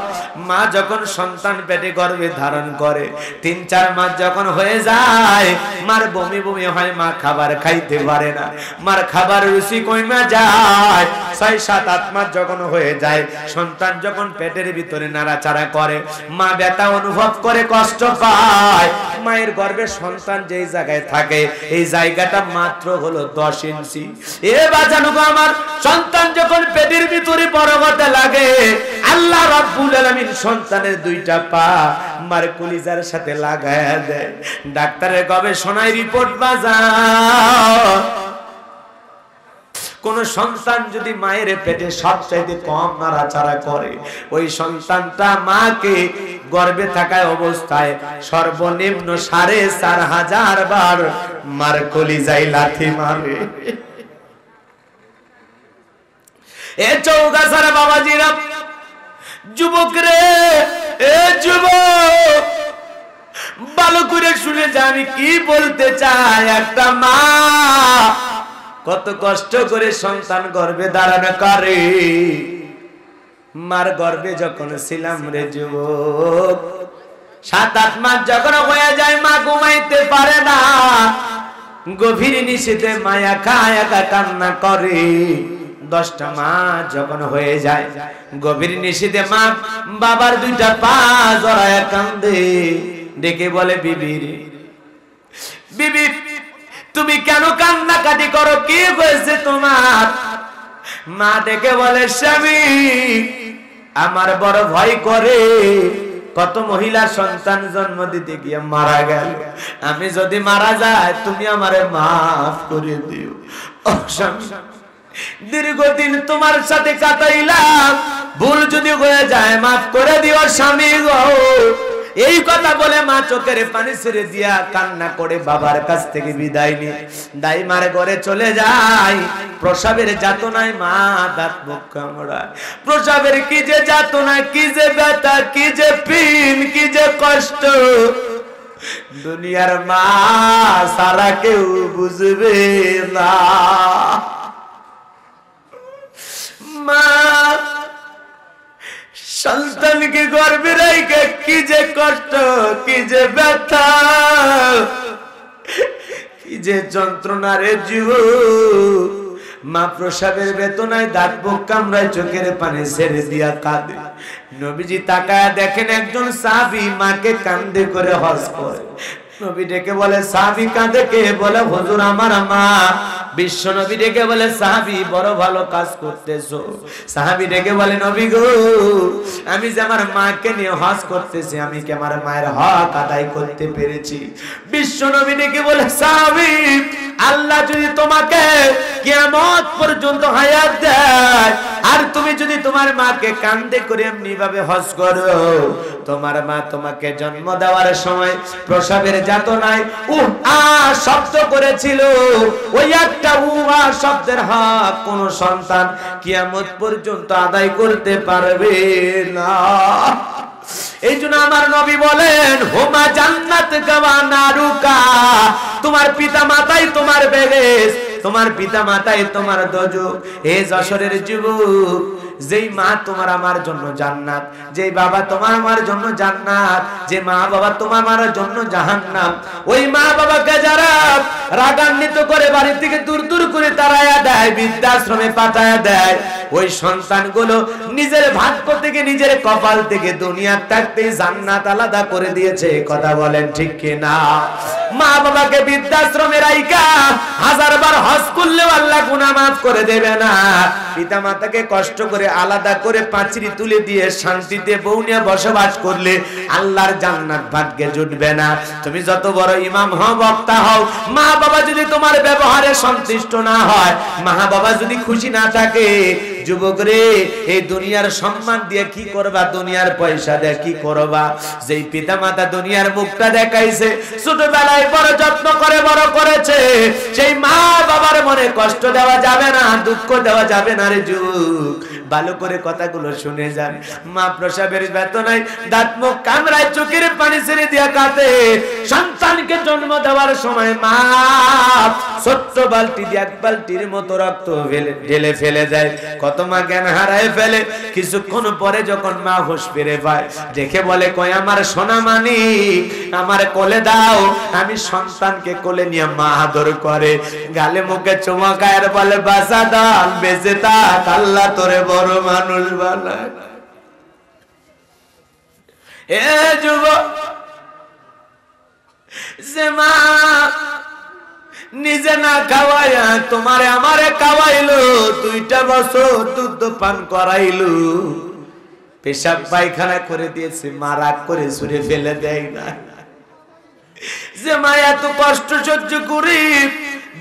মা যখন সন্তান পেটে গর্ভে ধারণ করে 3-4 মাস যখন হয়ে যায়, মার বমি বমি হয়, মা খাবার খাইতে পারে না, মার খাবার রুচি কইমা যায়। 6-7-8 মাস যখন হয়ে যায়, সন্তান যখন পেটের ভিতরে নাড়াচাড়া করে, মা ব্যথা অনুভব করে, কষ্ট পায়। মায়ের গর্ভে সন্তান যেই জায়গায় থাকে এই জায়গাটা মাত্র হলো 10 ইঞ্চি। এ বাজানো আমার সন্তান যখন পেটের ভিতরে বড় হতে লাগে, আল্লাহ রাব্বুল আলামিন সন্তানের 2টা পা মার কলিজার সাথে লাগায়া দেয়। ডাক্তারের গবেষণায় রিপোর্ট বাজার, কোন সন্তান যদি মায়ের পেটে সবচাইতে কম নাড়াচাড়া করে, ওই সন্তানটা মাকে গর্ভে থাকায় অবস্থায় সর্বনিম্ন 4500 বার মার কলিজায় লাথি মারে। এ চৌগাছার বাবাজিরা, যুবক রে, এ যুবক, ভালো করে শুনে যা আমি কি বলতে চাই। একটা মা কত কষ্ট করে সন্তান গর্ভে ধারণ করে। মার গর্ভে যখন ছিলাম রে যুবক, 7-8 মাস যখন হয়ে যায়, মা ঘুমাইতে পারে না, গভীর নিশীথে মায়া খায়, একা কান্না করে। 10টা মাস যখন হয়ে যায়, গভীর নিশীথে মা বাবার 2টা পা জড়ায় কান্দে, ডেকে বলে, বিবি রে, বিবি তুমি কেন কান্নাকাটি করো, কি হয়েছে তোমার? মা ডেকে বলে, স্বামী আমার বড় ভয় করে, কত মহিলা সন্তান জন্ম দিতে গিয়ে মারা গেল, আমি যদি মারা যাই তুমি আমারে মাফ করে দিও। ও স্বামী, দীর্ঘদিন তোমার সাথে কাটাইলাম, ভুল যদি হয়ে যায় মাফ করে দিও স্বামী গো। এই কথা বলে মা চোখের পানি ছেড়ে দিয়া কান্না করে বাবার কাছ থেকে বিদায় নিয়ে দাইমার ঘরে চলে যায়। প্রসবের যাতনায় মা দাঁত মুখ কামড়ায়, প্রসবের কি যে যাতনা, কি যে ব্যথা, কি যে পিন, কি যে কষ্ট, দুনিয়ার মা সারা কেউ বুঝবে না। মা সন্তানকে গর্ভে রেখে কি যে কষ্ট, কি যে ব্যথা, কি যে যন্ত্রণা রে যুবক। মা প্রসবের বেদনায় দাঁত মুখ কামড়ায়, চোখের পানি ছেড়ে দিয়া কাঁদে। নবীজি তাকায়া দেখেন একজন সাহাবী মাকে কান্দে করে হজ করে। নবী ডেকে বলে, সাহাবী কাঁদে কে? বলে, হুজুর আমার মা। বিশ্ব নবী ডেকে বলে, সাহাবী বড় ভালো কাজ করতেছো। সাহাবী ডেকে বলে, নবী গো, আমি যে আমার মাকে নিয়ে হজ করতেছি, আমি কি আমার মায়ের হক আদায় করতে পেরেছি? বিশ্ব নবী ডেকে বলে, সাহাবী আল্লাহ যদি তোমাকে কিয়ামত পর্যন্ত হায়াত দেয়, আর তুমি যদি তোমার মাকে কান্দে করে এমনি ভাবে হজ করো, তোমার মা তোমাকে জন্ম দেওয়ার সময় প্রসবের যাতনায় উহা শব্দ করেছিল, ওই একটা উহা শব্দের হক কোন সন্তান কিয়ামত পর্যন্ত আদায় করতে পারবে না। এই জন্য আমার নবী বলেন, হোমা জান্নাত গাওয়া নারুকা, তোমার পিতা মাতাই তোমার বেহেশ, তোমার পিতা মাতাই তোমার দোজখ। হে যশোরের যুবক, যেই মা তোমার আমার জন্য জান্নাত, যেই বাবা তোমার আমার জন্য জান্নাত, যে মা বাবা তোমার আমার জন্য জাহান্নাম, ওই মা বাবাকে যারা রাগান্বিত করে বাড়ি থেকে দূর দূর করে তাড়ায়া দেয়, বৃদ্ধাশ্রমে পাঠায়া দেয়, ওই সন্তানগুলো নিজের ভাগ্য থেকে, নিজের কপাল থেকে দুনিয়ার থাকতে জান্নাত আলাদা করে দিয়েছে। কথা বলেন ঠিক কিনা? মা বাবাকে বৃদ্ধাশ্রমে রাইখা 1000 বার হজ করলেও আল্লাহ গুনাহ মাফ করে দেবে না। পিতা মাতাকে কষ্ট করে আলাদা করে পাঁচিরি তুলে দিয়ে শান্তিতে বউ নিয়ে বসবাস করলে আল্লাহর জান্নাত ভাগ্যে জুটবে না। তুমি যত বড় ইমাম হও, বক্তা হও, মা বাবা যদি তোমার ব্যবহারে সন্তুষ্ট না হয়, মা বাবা যদি খুশি না থাকে, যুবক রে, এই দুনিয়ার সম্মান দিয়ে কি করবা, দুনিয়ার পয়সা দিয়ে কি করবা? যেই পিতা মাতা দুনিয়ার মুখটা দেখাইছে, ছোটবেলায় বড় যত্ন করে বড় করেছে, সেই মা বাবার মনে কষ্ট দেওয়া যাবে না, দুঃখ দেওয়া যাবে না রে যুবক। ভালো করে কথাগুলো শুনে যান। মা প্রসবের বেদনায় দাঁত মুখ কামড়ায়, চোখের পানি ছেড়ে দিয়া কাঁদে। সন্তানকে জন্ম দেওয়ার সময় মা ছোট্ট বালতি দিয়ে এক বালতির মতো রক্ত ঢেলে ফেলে দেয়। কত মা জ্ঞান হারায় ফেলে। কিছুক্ষণ পরে যখন মা হুঁশ ফিরে পায়, দেখে বলে, কই আমার সোনা মানিক, আমার কোলে দাও। আমি সন্তানকে কোলে নিয়ে মা আদর করে, গালে মুখে চুমা খায় আর বলে, বাসা দান বেঁচে থাক, আল্লাহ তোরে বড় মানুষ বানায়। এ যুবক, যে মা নিজে না খাওয়াইয়া তোমারে আমারে খাওয়াইলো, 2টা বছর দুধ পান করাইলো, পেশাব পায়খানা করে দিয়েছে, মা রাগ করে ছুঁড়ে ফেলে দেয় না। যে মা এত কষ্ট সহ্য করি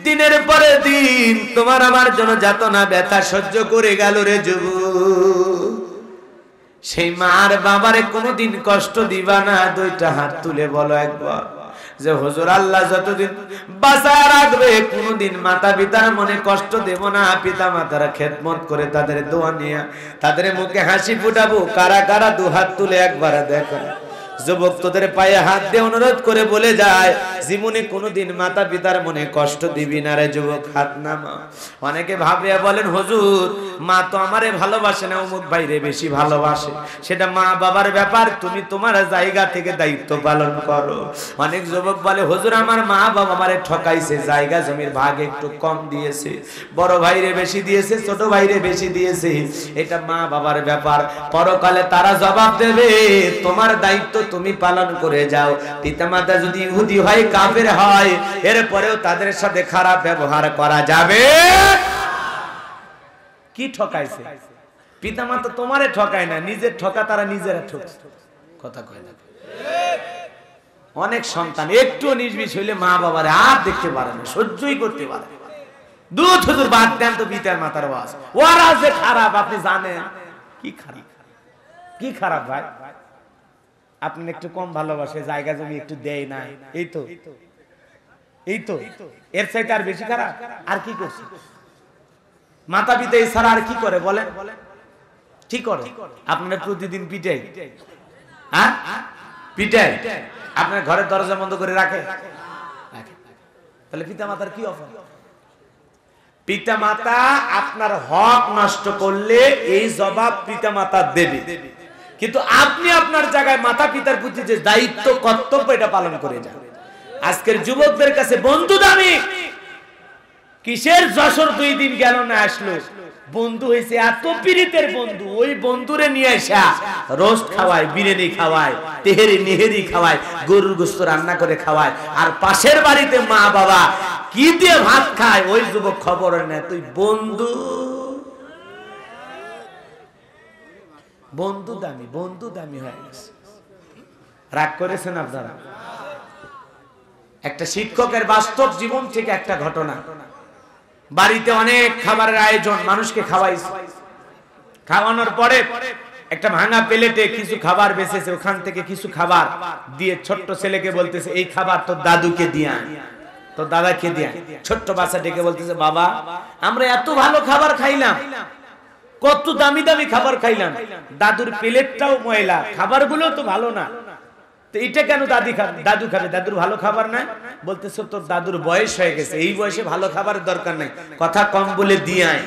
দিনের পরে দিন তোমার আমার জন্য যাতনা ব্যথা সহ্য করে গেল রে যুবক, সেই মার বাবারে কোনোদিন কষ্ট দিবা না। 2টা হাত তুলে বলো একবার যে হুজুর, আল্লাহ যতদিন বাঁচায় রাখবে কোনোদিন মাতা পিতার মনে কষ্ট দেব না। পিতা মাতারা খেদমত করে তাদের দোয়া নিয়ে তাদের মুখে হাসি ফুটাবো। কারা কারা 2 হাত তুলে একবার দেখো। যুবক, তোদের পায়ে হাত দিয়ে অনুরোধ করে বলে যায়, জীবনে কোনোদিন মাতা পিতার মনে কষ্ট দিবি না রে যুবক, হাত নামা। অনেকে ভাবিয়া বলেন, হুজুর মা তো আমারে ভালোবাসে না, অমুক ভাইরে বেশি ভালোবাসে। সেটা মা বাবার ব্যাপার, তুমি তোমার জায়গা থেকে দায়িত্ব পালন করো। অনেক যুবক বলে, হুজুর আমার মা বাবা আমারে ঠকাইছে, জায়গা জমির ভাগ একটু কম দিয়েছে, বড় ভাইরে বেশি দিয়েছে, ছোট ভাইরে বেশি দিয়েছে। এটা মা বাবার ব্যাপার, পরকালে তারা জবাব দেবে। তোমার দায়িত্ব তুমি পালন করে যাও। পিতামাতা যদি ইহুদি হয়, কাফের হয়, এরপরেও তাদের সাথে খারাপ ব্যবহার করা যাবে। কি ঠকাইছে? পিতামাতা তোমারে ঠকায় না, নিজের ঠকা তারা নিজেরা ঠকছে। কথা কয় না? অনেক সন্তান একটু নির্বিষ হইলে মা বাবারে আর দেখতে পারে না, সহ্যই করতে পারে। দুধ হুজুর বাদ দেন তো, পিতার মাতার ওয়াজ ওরা যে খারাপ আপনি জানেন। কি খারাপ? কি খারাপ ভাই? আপনি একটু কম ভালোবাসে, জায়গা জমি একটু দেয় না, এই তো এর চাইতে আর বেশি খারাপ আর কি করছে? মাতা পিতা এছাড়া আর কি করে বলেন? কি করে? আপনারা প্রতিদিন পিটাই, হ্যাঁ পিটাই, আপনার ঘরের দরজা বন্ধ করে রাখে। তাহলে পিতা মাতার কি অপরাধ? পিতা মাতা আপনার হক নষ্ট করলে এই জবাব পিতা মাতা দেবে, কিন্তু আপনি আপনার জায়গায় মাতা পিতার প্রতি যে দায়িত্ব কর্তব্য এটা পালন করে যান। আজকের যুবকদের কাছে বন্ধু দামি। কিসের যশোর 2 দিন গেল না, আসলো বন্ধু হয়েছে, এত পীড়িতের বন্ধু। ওই বন্ধুরে নিয়ে আসা রোস্ট খাওয়ায়, বিরিয়ানি খাওয়ায়, তেহেরি নেহেরি খাওয়ায়, গরুর গোশত রান্না করে খাওয়ায়, আর পাশের বাড়িতে মা বাবা কি দিয়ে ভাত খায়, ওই যুবক খবর নেয়। তুই বন্ধু দামি হয়ে গেছে। রাগ করেছেন আপনারা? একটা শিক্ষকের বাস্তব জীবন থেকে একটা ঘটনা। বাড়িতে অনেক খাবারের আয়োজন, মানুষকে খাওয়াইছে। খাওয়ানোর পরে একটা ভাঙা প্লেটে কিছু খাবার বেঁচেছে, ওখান থেকে কিছু খাবার দিয়ে ছোট্ট ছেলেকে বলতেছে, এই খাবার তোর দাদুকে দিয়া, তোর দাদাকে দিয়া। ছোট্ট বাচ্চা ডেকে বলতেছে, বাবা আমরা এত ভালো খাবার খাইলাম, কত দামি দামি খাবার খাইলাম, দাদুর প্লেটটাও ময়লা, খাবারগুলো তো ভালো না, তো এটা কেন দাদু খাবে? দাদুর ভালো খাবার নাই? বলতেছে, তোর দাদুর বয়স হয়ে গেছে, এই বয়সে ভালো খাবারের দরকার নাই, কথা কম বলে দিয়ে আয়।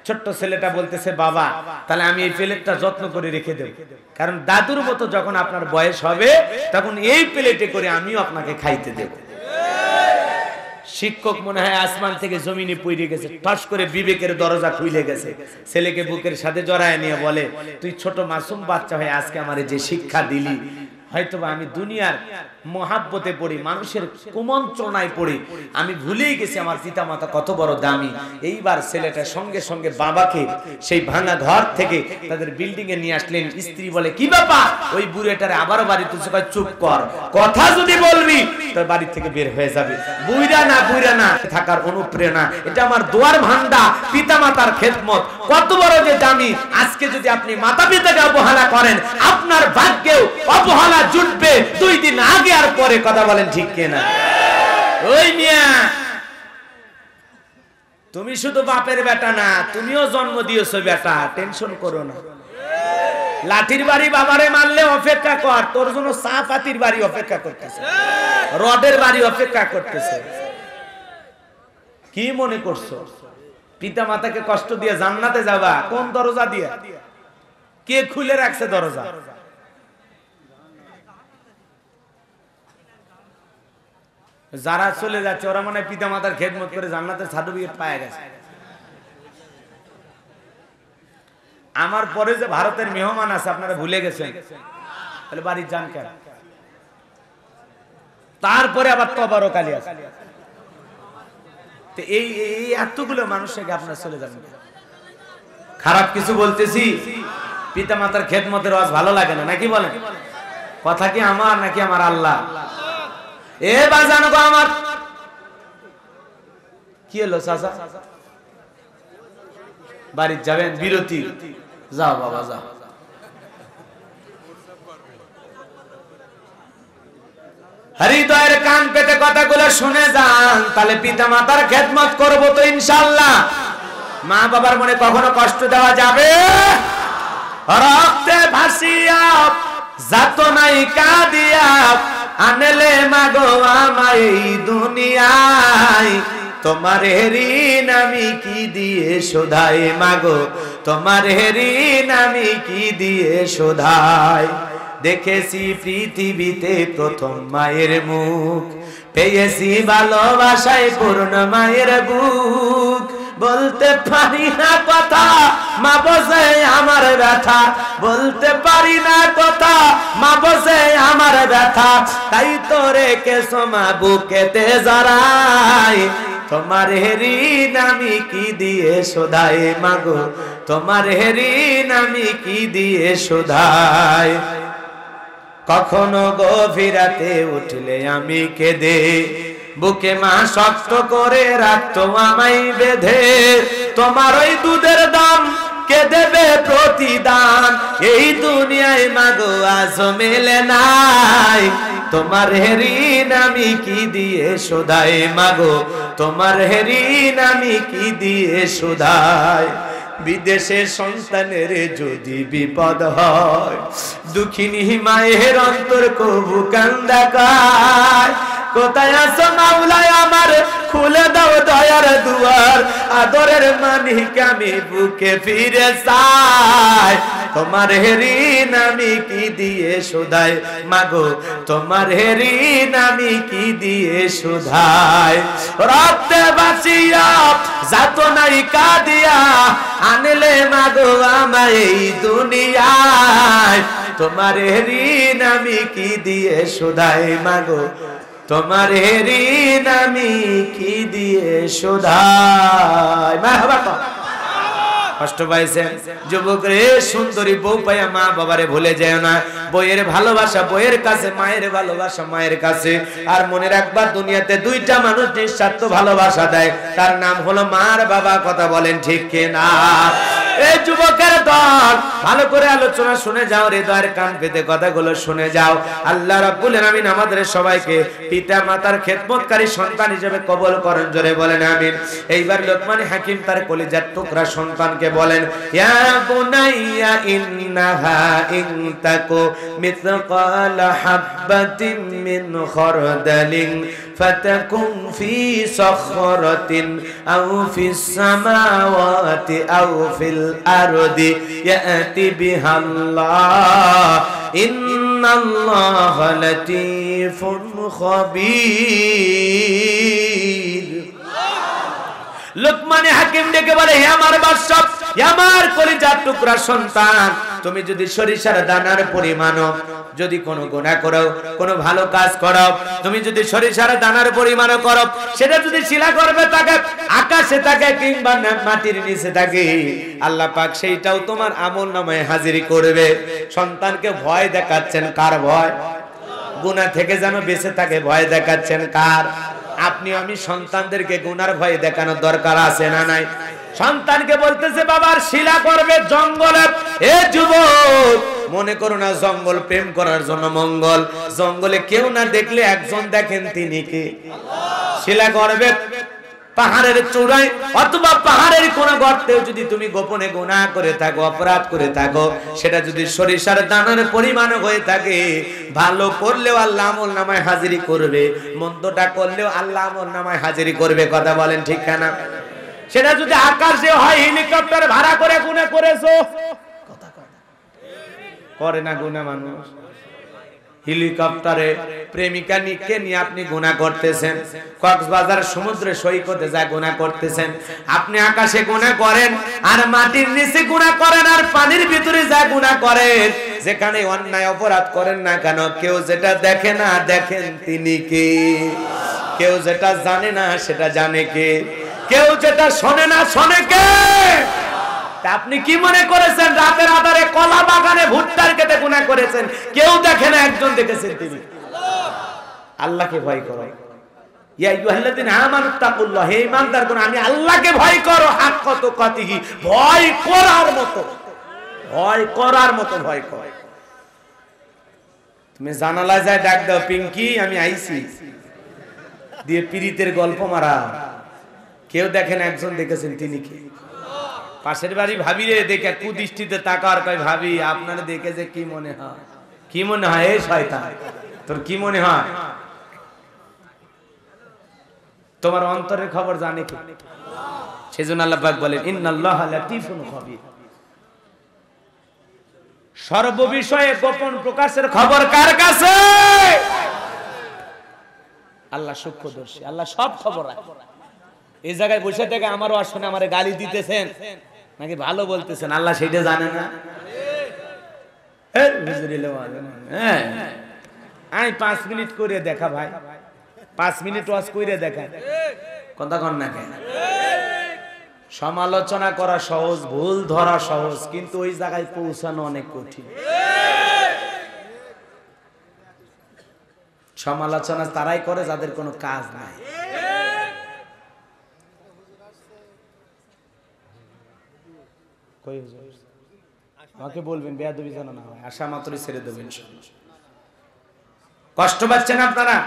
ছোট্ট ছেলেটা বলতেছে, বাবা তাহলে আমি এই প্লেটটা যত্ন করে রেখে দেব, কারণ দাদুর মতো যখন আপনার বয়স হবে তখন এই প্লেটে করে আমিও আপনাকে খাইতে দেব। শিক্ষক মনে হয় আসমান থেকে জমিনে পড়ে গেছে, ঠস করে বিবেকের দরজা খুলে গেছে। ছেলেকে বুকের সাথে জড়ায় নিয়ে বলে, তুই ছোট মাসুম বাচ্চা হয়ে আজকে আমারে যে শিক্ষা দিলি, হয়তোবা আমি দুনিয়ার মহাব্বতে পড়ি, মানুষের কুমন্ত্রণায় পড়ি, আমি ভুলেই গেছি আমার পিতা মাতা কত বড় দামি। এইবার ছেলেটা সঙ্গে সঙ্গে বাবাকে সেই ভাঙা ঘর থেকে তাদের বিল্ডিং এ নিয়ে আসলেন। স্ত্রী বলে, কি ব্যাপার? ওই বুড়েটারে আবারও বাড়ি তুলছে, কয় চুপ কর, কথা যদি বলবি তোর বাড়ি থেকে বের হয়ে যাবে। বুইরা না থাকার অনুপ্রেরণা, এটা আমার দোয়ার ভান্ডা, পিতা মাতার খেদমত কত বড় যে দামি। আজকে যদি আপনি মাতা পিতাকে অবহেলা করেন, আপনার ভাগ্যেও অবহেলা জুটবে 2 দিন আগে আর পরে। কথা বলেন ঠিক কিনা? ওই মিয়া, তুমি শুধু বাপের বেটা না, তুমিও জন্ম দিয়েছো বেটা, টেনশন করো না। লাঠির বাড়ি বাবারে মারলে অপেক্ষা কর, তোর জন্য চা পাতির বাড়ি অপেক্ষা করতেছে, রডের বাড়ি অপেক্ষা করতেছে। কি মনে করছো পিতা মাতাকে কষ্ট দিয়ে জান্নাতে যাবা? কোন দরজা দিয়ে? কে খুলে রাখছে দরজা? যারা চলে যাচ্ছে ওরা মনে হয় পিতা মাতার খেদমত করে জান্নাতের সার্টিফিকেট পায় গেছে। আমার পরে যে ভারতের মেহমান আছে আপনারা ভুলে গেছেন, তাহলে বাড়ির যান কেন? তারপরে আবার তবারকালী আছে। এই এতগুলো মানুষকে আপনারা চলে যাবেন। খারাপ কিছু বলতেছি? পিতা মাতার খেদমতের আওয়াজ ভালো লাগে না নাকি বলেন? কথা কি আমার নাকি আমার আল্লাহ? এ বাজানো গো আমার, কি হলো চাচা? বাড়ি যাবেন? বিরতি? যাও বাবা যাও। হৃদয়ের কান পেতে কথাগুলো শুনে যান, তাহলে পিতা মাতার খেদমত করবো তো ইনশাআল্লাহ। মা বাবার মনে কখনো কষ্ট দেওয়া যাবে? রক্তে ভাসিয়া যাতনাই কাঁদিয়া আনলে মাগো আমায় এই দুনিয়ায়, তোমার ঋণ আমি কি দিয়ে শোধাই মাগো, তোমার ঋণ আমি কি দিয়ে শোধাই। দেখেছি পৃথিবীতে প্রথম মায়ের মুখ, পেয়েছি ভালোবাসায় পূর্ণ মায়ের বুক। বলতে পারি না কথা, মা বোঝে আমার ব্যথা, বলতে পারি না কথা, মা বোঝে আমার ব্যথা। তাই তো রেখেছো মা বুকেতে জড়াই, তোমার ঋণ আমি কি দিয়ে শোধাই মাগো, তোমার ঋণ আমি কি দিয়ে শোধাই। কখনো গভীর রাতে উঠলে আমি কেঁদে, বুকে মা শক্ত করে রাখতো আমায় বেঁধে। তোমার ওই দুধের দাম কে দেবে প্রতিদান, এই দুনিয়ায় মাগো আজ মেলে নাই। তোমার ঋণ আমি কি দিয়ে শোধাই মাগো, তোমার ঋণ আমি কি দিয়ে শোধাই। বিদেশে সন্তানের যদি বিপদ হয়, দুঃখিনী মায়ের অন্তর কবু কান্দা কায়। কোথায় আছো মাওলায় আমার, খুলে দাও দয়ার দুয়ার, আদরের মানিক আমি বুকে ফিরে চাই। তোমার ঋণ আমি কি দিয়ে শোধাই মাগো, তোমার ঋণ আমি কি দিয়ে শোধাই। রক্তে বাঁচিয়া যাতনাই কাঁদিয়া আনলে মাগো আমায় এই দুনিয়ায়, তোমার ঋণ আমি কি দিয়ে শোধাই মাগো, তোমার ঋণ আমি কি দিয়ে শোধাই। কষ্ট পাইছেন যুবক রে? সুন্দরী বউ পাইয়া মা বাবারে ভুলে যায় না। বইয়ের ভালোবাসা বইয়ের কাছে, মায়ের ভালোবাসা মায়ের কাছে। আর মনে রাখবা দুনিয়াতে দুইটা মানুষ নিঃস্বার্থ ভালোবাসা দেয়, তার নাম হলো মার বাবা। কথা বলেন ঠিক কিনা? এই যুবকের দল ভালো করে আলোচনা শুনে যাও, হৃদয়ের কান পেতে কথাগুলো শুনে যাও। আল্লাহ রাব্বুল আলামিন আমাদের সবাইকে পিতা মাতার খেদমতকারী সন্তান হিসেবে কবুল করেন, জোরে বলেন আমিন। এইবার লোকমান হাকিম তার কলিজার টুকরা সন্তানকে বলেন, ইয়া বুনাইয়া ইন্নাহা ইন তাকু মিসকালা হাববাতিন মিন খারদালিন ফাতাকুন ফি সাখরাতিন আও ফিস সামাওয়াতি আও ফিল আরদি ইয়াতি বিহাল্লাহ ইন্নাল্লাহা লাতীফুন খাবীর। লোকমান হাকিম ডেকে বলে, হে আমার বাদশা, হে আমার কলিজার টুকরা সন্তান, তুমি যদি সরিষার দানার পরিমাণও যদি কোনো গুনাহ করো, কোনো ভালো কাজ করো, তুমি যদি সরিষার দানার পরিমাণও করো, সেটা যদি শিলা গর্ভে থাকে, আকাশে থাকে কিংবা মাটির নিচে থাকে, আল্লাহ পাক সেইটাও তোমার আমলনামায় হাজিরি করবে। সন্তানকে ভয় দেখাচ্ছেন, কার ভয়? গুনাহ থেকে যেন বেঁচে থাকে ভয় দেখাচ্ছেন কার? আপনি আমি সন্তানদেরকে গুনার ভয় দেখানোর দরকার আছে না নাই? সন্তানকে বলতেছে বাবার শিলা করবে জঙ্গলে, এ যুবক মনে করো না জঙ্গল প্রেম করার জন্য মঙ্গল। জঙ্গলে কেউ না দেখলে একজন দেখেন, তিনি কে? শিলা গর্ভে পাহাড়ের চূড়ায় অথবা পাহাড়ের কোন গর্তেও যদি তুমি গোপনে গুনাহ করে থাকো, অপরাধ করে থাকো, সেটা যদি সরিষার দানার পরিমাণ হয়ে থাকে, ভালো করলেও আল্লাহ আমলনামায় হাজিরি করবে, মন্দটা করলেও আল্লাহ আমলনামায় হাজিরি করবে। কথা বলেন ঠিক না? সেটা যদি আকাশে হয়, হেলিকপ্টার ভাড়া করে গুনাহ করেছো, কথা করে না গুনাহ মানুষ? হেলিকপ্টারে প্রেমিকা নিয়ে আপনি গুনাহ করতেছেন, কক্সবাজার সমুদ্র সৈকতে যা গুনাহ করতেছেন, আপনি আকাশে গুনাহ করেন, আর মাটির নিচে গুনাহ করেন, আর পানির ভিতরে যা গুনাহ করেন, যেখানে অন্যায় অপরাধ করেন না কেন, কেউ যেটা দেখে না দেখেন তিনি কে? কেউ যেটা জানে না সেটা জানে কে? কেউ যেটা শোনে না শোনে কে? আপনি কি মনে করেছেন রাতের আধারে কলা বাগানে ভুট্টার খেতে গুনাহ করেছেন, কেউ দেখে না, একজন দেখেছেন, তিনি আল্লাহকে ভয় করো। ইয়া আইয়ুহাল্লাযিনা আমানু তাকুল্লাহ, হে ঈমানদারগণ আমি আল্লাহকে ভয় করো, হাক্কা তুকাতিহি, ভয় করার মতো, ভয় করার মতো ভয় করো। তুমি জানালা যায় ডাক দাও, পিঙ্কি আমি আইছি, দিয়ে পীড়িতের গল্প মারা, কেউ দেখেন, একজন দেখেছেন, তিনি কে? পাশের বাড়ি ভাবিরে দেখে কুদৃষ্টিতে তাকার কয়, ভাবি আপনারা দেখে যে কি মনে হয়? কি মনে হয়? এই শয়তান, তোর কি মনে হয়? তোমার অন্তরের খবর জানে কে? সেজন্য আল্লাহ পাক বলেন ইন্নাল্লাহা লাতীফুন খাবীর, সর্ববিষয়ে গোপন প্রকাশের খবর কার কাছে? আল্লাহ সূক্ষ্মদর্শী, আল্লাহ সব খবর রাখে। এই জায়গায় বসে থেকে আমারও আসলে আমারে গালি দিতেছেন নাকি ভালো বলতেছেন, আল্লাহ সেটা জানে না? আই 5 মিনিট করে দেখা ভাই, 5 মিনিট ওয়াজ করে দেখা, কথা কন না কেন? সমালোচনা করা সহজ, ভুল ধরা সহজ, কিন্তু ওই জায়গায় পৌঁছানো অনেক কঠিন। সমালোচনা তারাই করে যাদের কোনো কাজ নাই। আমাকে বলবেন বেয়াদবি যেন না হয়, আশা মাত্রই ছেড়ে দেবেন। কষ্ট পাচ্ছেন আপনারা?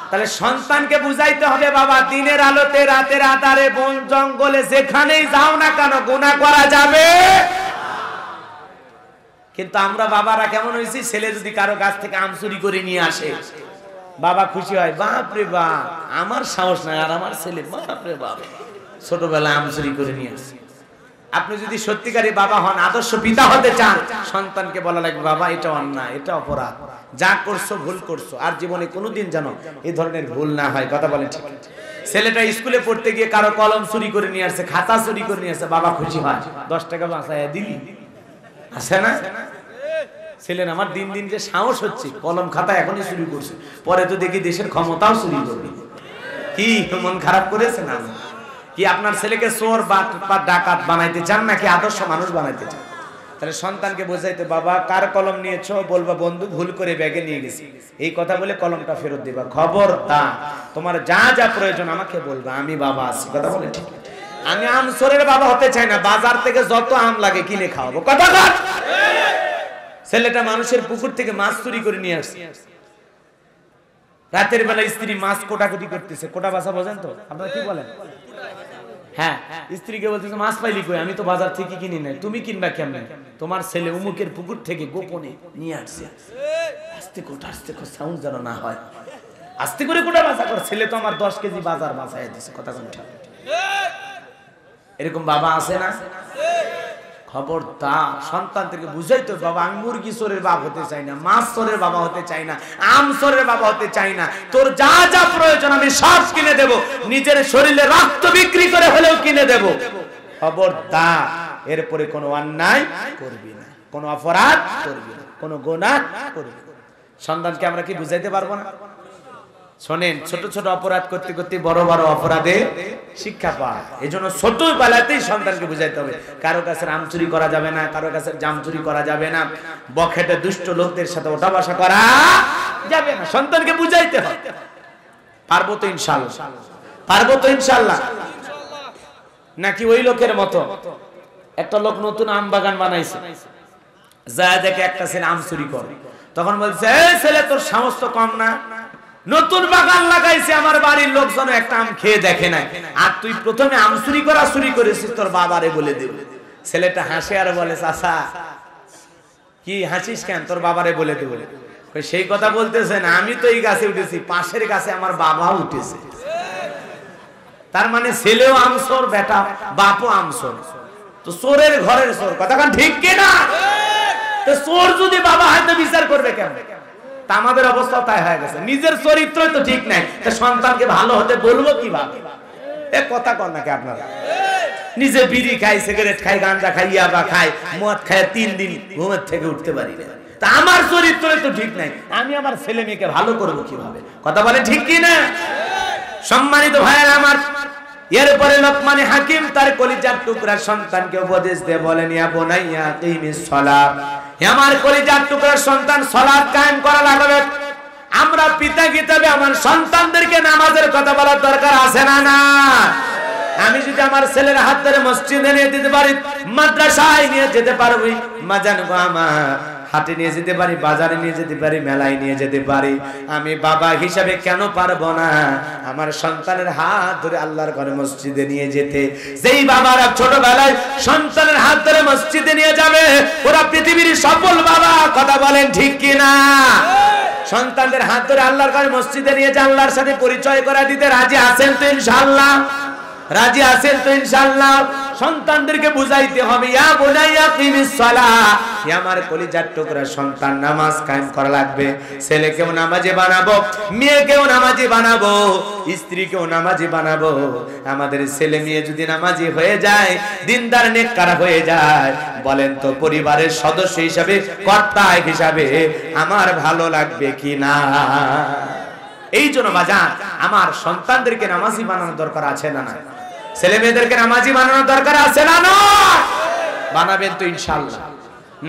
তাহলে সন্তানকে বুঝাইতে হবে, বাবা দিনের আলোতে রাতের আধারে বন জঙ্গলে যেখানেই যাও না কেন গুনাহ করা যাবে। কিন্তু আমরা বাবারা কেমন হয়েছি, ছেলে যদি কারো গাছ থেকে আম চুরি করে নিয়ে আসে, বাবা খুশি হয়, বাপ রে বাপ আমার সাহস নাই, আর আমার ছেলে বাপ রে বাপ ছোটবেলায় আম চুরি করে নিয়ে আসে। আপনি যদি সত্যিকারী বাবা হন, আদর্শ পিতা হতে চান, সন্তানকে বলা লাগবে, বাবা এটা অন্যায়, এটা অপরাধ, যা করছো ভুল করছো, আর জীবনে কোনোদিন যেন এই ধরনের ভুল না হয়। কথা বলেন ঠিক? ছেলেটা স্কুলে পড়তে গিয়ে কারো কলম চুরি করে নিয়ে আসছে, খাতা চুরি করে নিয়ে আসছে, বাবা খুশি হয়, 10 টাকা বাঁচায় দিলি, আছে না? ছেলের আমার দিন দিন যে সাহস হচ্ছে, কলম খাতা এখনই চুরি করছে, পরে তো দেখি দেশের ক্ষমতাও চুরি করবে। কি মন খারাপ করেছে না? কি আপনার ছেলেকে চোর বা ডাকাত বানাইতে চান নাকি আদর্শ মানুষ বানাইতে চান? তাহলে সন্তানকে বোঝাইতে, বাবা কার কলম নিয়েছো, বলবা বন্ধু ভুল করে ব্যাগে নিয়ে গেছি, এই কথা বলে কলমটা ফেরত দিবা। খবরদার, তোমার যা যা প্রয়োজন আমাকে বলবা, আমি বাবা আছি। কথা বলে ঠিক? আমি আম চোরের বাবা হতে চাই না, বাজার থেকে যত আম লাগে কিনে খাওয়াবো। কথা বল। ছেলেটা মানুষের পুকুর থেকে মাছ চুরি করে নিয়ে আসছে, রাতের বেলা স্ত্রী মাছ কোটাকুটি করতেছে, কোটা বাসা বোঝেন তো আপনারা, কি বলেন? হ্যাঁ, স্ত্রীকে বলতেছে মাছ পাইলি কই, আমি তো বাজার থেকে কিনি নাই, তুমি কিনবা কেমনে? তোমার ছেলে উমুকের পুকুর থেকে গোপনে নিয়ে আসছে। আস্তে কোটা, আস্তে কোটা, সাউন্ড যেন না হয়, আস্তে করে কোটা বাসা করে। ছেলে তো আমার 10 কেজি বাজার বাসায় দিছে। কথা কোনটা? এরকম বাবা আছে না? খবরদার, সন্তানদেরকে বুঝাইতে, বাবা আমি মুরগি চোরের বাবা হতে চাই না, মাছ চোরের বাবা হতে চাই না, আম চোরের বাবা হতে চাই না, তোর যা যা প্রয়োজন আমি সব কিনে দেব, নিজের শরীরে রক্ত বিক্রি করে হলেও কিনে দেব। খবরদার, এরপরে কোনো অন্যায় করবি না, কোনো অপরাধ করবি না, কোনো গুনাহ করবি না। সন্তানকে আমরা কি বুঝাইতে পারবো না? শোনেন, ছোট ছোট অপরাধ করতে করতে বড় বড় অপরাধে শিক্ষা পায়। এই জন্য ছোটবেলাতেই সন্তানকে বুঝাইতে হবে, কারো কাছে আম চুরি করা যাবে না, কারো কাছে জাম চুরি করা যাবে না, বখেটে দুষ্ট লোকদের সাথে ওঠা বসা করা যাবে না। সন্তানকে বুঝাইতে হবে। পারবো তো ইনশাআল্লাহ? পারবো তো ইনশাআল্লাহ? নাকি ওই লোকের মতো একটা লোক নতুন আম বাগান বানাইছে, যা দেখে একটা ছেলে আম চুরি করে, তখন বলছে এই ছেলে তোর সাহস তো কম না, নতুন বাগান লাগাইছে আমার বাড়ির লোকজন একটা আম খেয়ে দেখে নাই, আর তুই প্রথমে আম চুরি করেছিস তোর বাবারে বলে দেব। ছেলেটা হাসে আর বলে চাচা কি হাসিস কেন, তোর বাবারে বলে দেব। সেই কথা বলতেছে না, আমি তো এই গাছে উঠেছি, পাশের গাছে আমার বাবাও উঠেছে। তার মানে ছেলেও আমসোর, বেটা বাপও আমসোর, তো চোরের ঘরের চোর। কথা ঠিক কিনা? তো চোর যদি বাবা হয়তো বিচার করবে কেন? তা আমাদের অবস্থা তাই হয়ে গেছে, নিজের চরিত্রই তো ঠিক নাই, তা সন্তানকে ভালো হতে বলবো কিভাবে? এ কথা কর নাকি আপনারা? নিজে বিড়ি খাই, সিগারেট খাই, গাঁজা খাই, ইয়াবা খাই, মদ খাই, 3 দিন ঘুমের থেকে উঠতে পারি না, তা আমার চরিত্রই তো ঠিক নাই, আমি আমার ছেলে মেয়েকে ভালো করবো কিভাবে? কথা বলে ঠিক কিনা? সম্মানিত ভাইয়েরা আমার, এরপরে লোকমান হাকিম তার কলিজার টুকরা সন্তানকে উপদেশ দিয়ে বলেন, ইয়া বুনাইয়া কিমিস সালাত, হে আমার কলিজার টুকরা সন্তান, সালাত কায়েম করা লাগবে। আমরা পিতা হিসেবে আমার সন্তানদেরকে নামাজের কথা বলার দরকার আছে না? না। আমি যদি আমার ছেলের হাত ধরে মসজিদে নিয়ে যেতে পারি, মাদ্রাসায় নিয়ে যেতে পারবি, মাজান গো আমার হাটে নিয়ে যেতে পারি, বাজারে নিয়ে যেতে পারি, মেলায় নিয়ে যেতে পারি, আমি বাবা হিসাবে কেন পারবো না আমার সন্তানের হাত ধরে আল্লাহর ঘরে মসজিদে নিয়ে যেতে? যেই বাবারা ছোটবেলায় সন্তানের হাত ধরে মসজিদে নিয়ে যাবে, ওরা পৃথিবীর সফল বাবা। কথা বলেন ঠিক কিনা? সন্তানদের হাত ধরে আল্লাহর ঘরে মসজিদে নিয়ে যে আল্লাহর সাথে পরিচয় করা দিতে রাজি আছেন তো ইনশাআল্লাহ? রাজি আছেন তো ইনশাআল্লাহ? সন্তানদেরকে বুঝাইতে হবে, ইয়া বুনাইয়া কিমিস সালাহ, হে আমার কলিজার টুকরা সন্তান, নামাজ কায়েম করা লাগবে। ছেলেকেও নামাজি বানাবো, মেয়েকেও নামাজি বানাবো, স্ত্রীকেও নামাজি বানাবো। আমাদের ছেলে মেয়ে যদি নামাজি হয়ে যায়, দিনদার নেককার হয়ে যায়, বলেন তো পরিবারের সদস্য হিসাবে, কর্তা হিসাবে আমার ভালো লাগবে কি না? এই জন্য বাজান, আমার সন্তানদেরকে নামাজি বানানোর দরকার আছে না? না। ছেলে মেয়েদেরকে নামাজি বানানোর দরকার আছে না? না। বানাবেন তো ইনশাআল্লাহ?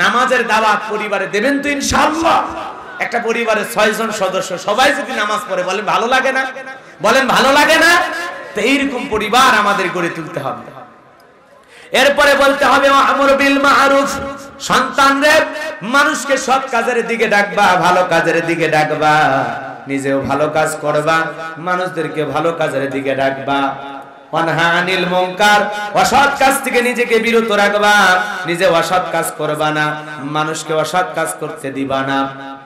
নামাজের দাওয়াত পরিবারে দেবেন তো ইনশাআল্লাহ? একটা পরিবারের 6 জন সদস্য সবাই যদি নামাজ পড়ে, বলেন ভালো লাগে না? বলেন ভালো লাগে না? তো এইরকম পরিবার আমাদের গড়ে তুলতে হবে। এরপরে বলতে হবে আমর বিল মারুফ, সন্তানদের মানুষকে সৎ কাজের দিকে ডাকবা, ভালো কাজের দিকে ডাকবা, নিজেও ভালো কাজ করবা, মানুষদেরকে ভালো কাজের দিকে ডাকবা। ওয়ানহা আনিল মুনকার, অসৎ কাজ থেকে নিজেকে বিরত রাখবা, নিজে অসৎ কাজ করবা না, মানুষকে অসৎ কাজ করতে দিবা না।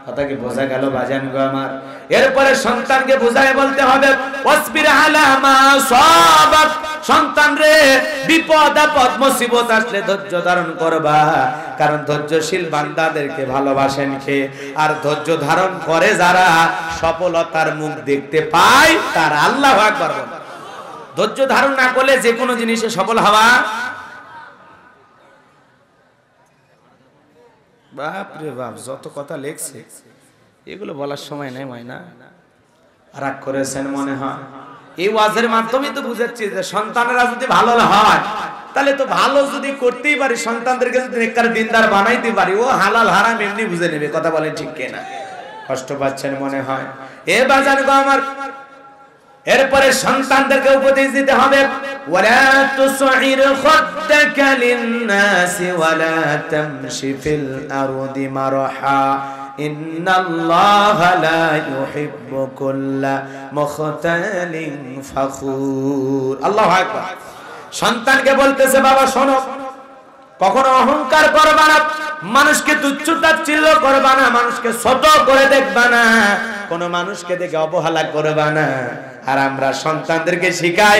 কথা কি বোঝা গেল বাজান গো আমার? এরপরে সন্তানকে বুঝায় বলতে হবে, ওয়াসবির আলা মা সাবাক, সন্তান রে বিপদ আপদ মুসিবত আসলে ধৈর্য ধারণ করবা, কারণ ধৈর্যশীল বান্দাদেরকে ভালোবাসেন কে? আর ধৈর্য ধারণ করে যারা সফলতার মুখ দেখতে পায় তারা। আল্লাহু আকবার। ধৈর্য ধারণ না করলে যে কোনো জিনিসে সফল হওয়া, বাপ রে বাপ, যত কথা লেখছে এগুলো বলার সময় নেই। ময়না রাগ করেছেন মনে হয়? এই ওয়াজের মাধ্যমে তো বুঝাচ্ছি যে সন্তানেরা যদি ভালো হয়, তাহলে তো ভালো যদি করতেই পারি, সন্তানদেরকে যদি নেককার দিনদার বানাইতে পারি, ও হালাল হারাম এমনি বুঝে নেবে। কথা বলেন ঠিক কিনা? কষ্ট পাচ্ছেন মনে হয়? এ বাজান গো আমার, এরপরে সন্তানদেরকে উপদেশ দিতে হবে, ওয়ালা তুসইর খাদ্দাকা লিন-নাসি ওয়ালা তামশি ফিল আরদি মারহা, ইন্নাল্লাহা লা ইউহিব্বু কুল্লা মুখতালিন ফাখুর। আল্লাহু আকবার। সন্তানকে বলতেছে, বাবা শোনো, কখনো অহংকার করবা না, মানুষকে তুচ্ছ তাচ্ছিল্য করবা না, মানুষকে ছোট করে দেখবা না, কোন মানুষকে দেখে অবহেলা করবা না। আর আমরা সন্তানদেরকে শিখাই,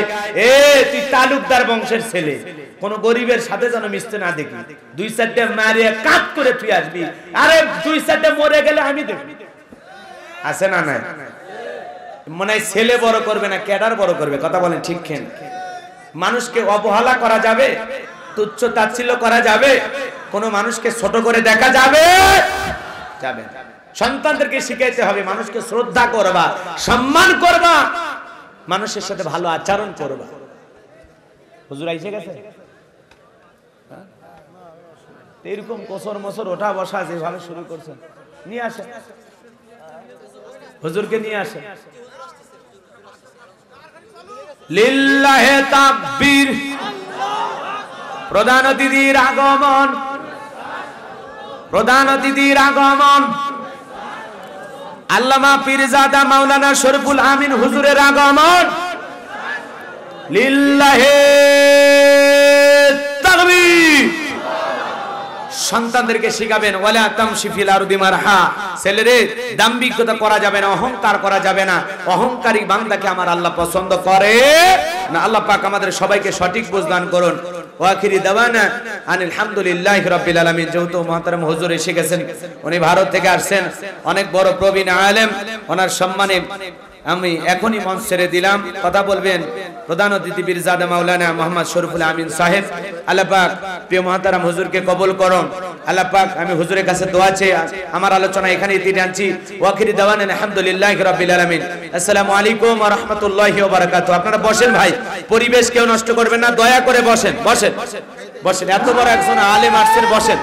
এ তুই তালুকদার বংশের ছেলে, কোন গরিবের সাথে যেন মিশতে না দেখি, 2-4টা মারিয়া কাট করে তুই আসবি, আরে 2-4টা মরে গেলে আমি দেখবি। আছে না? নাই? মনে হয় ছেলে বড় করবে না ক্যাডার বড় করবে। কথা বলেন ঠিক কেন? মানুষকে অবহেলা করা যাবে, তুচ্ছ তাচ্ছিল্য করা যাবে, কোন মানুষকে ছোট করে দেখা যাবে যাবে। সন্তানদেরকে শিখাইতে হবে মানুষকে শ্রদ্ধা করবা, সম্মান করবা, মানুষের সাথে ভালো আচরণ করবা। হুজুর আইসে গেছে? এরকম কোসর মসর ওঠা বসা যেভাবে শুরু করছেন, নিয়ে আসেন হুজুরকে, নিয়ে আসেন। লিল্লাহে তাকবীর। প্রধান অতিথির আগমন, প্রধান অতিথির আগমন, আল্লামা পীরজাদা মাওলানা শরীফুল আমিন হুজুরের আগমন। লিল্লাহি তাকবীর। সন্তানদেরকে শিখাবেন ওয়ালা তামশি ফিল আরদি মারহা, ছেলেরে দাম্ভিকতা করা যাবে না, অহংকার করা যাবে না। অহংকারী বান্দাকে আমার আল্লাহ পছন্দ করে না। আল্লাহ পাক আমাদের সবাইকে সঠিক বুঝ দান করুন। ওয়া আখিরি দাওয়ানা আনিল হামদুলিল্লাহি রাব্বিল আলামিন। যেহেতু মুহতারাম হুজুর এসে গেছেন, উনি ভারত থেকে আসছেন, অনেক বড় প্রবীণ আলেম, ওনার সম্মানে আমি এখনই মঞ্চ ছেড়ে দিলাম। কথা বলবেন প্রধান অতিথি পীরজাদা মাওলানা মোহাম্মদ শরীফুল আমিন সাহেব। আল্লাহ পাক প্রিয় মুহতারাম হুজুরকে কবুল করুন। আল্লাহ পাক আমি হুজুরের কাছে দোয়া চেয়ে আমার আলোচনা এখানে ইতি টানছি। ওয়া আখিরি দাওয়ানা আলহামদুলিল্লাহি রাব্বিল আলামিন। আসসালামু আলাইকুম ওয়া রাহমাতুল্লাহি ওয়া বারাকাতুহু। আপনারা বসেন ভাই, পরিবেশ কেউ নষ্ট করবেন না, দয়া করে বসেন বসেন বসেন। এত বড় একজন আলেম আসছেন, বসেন।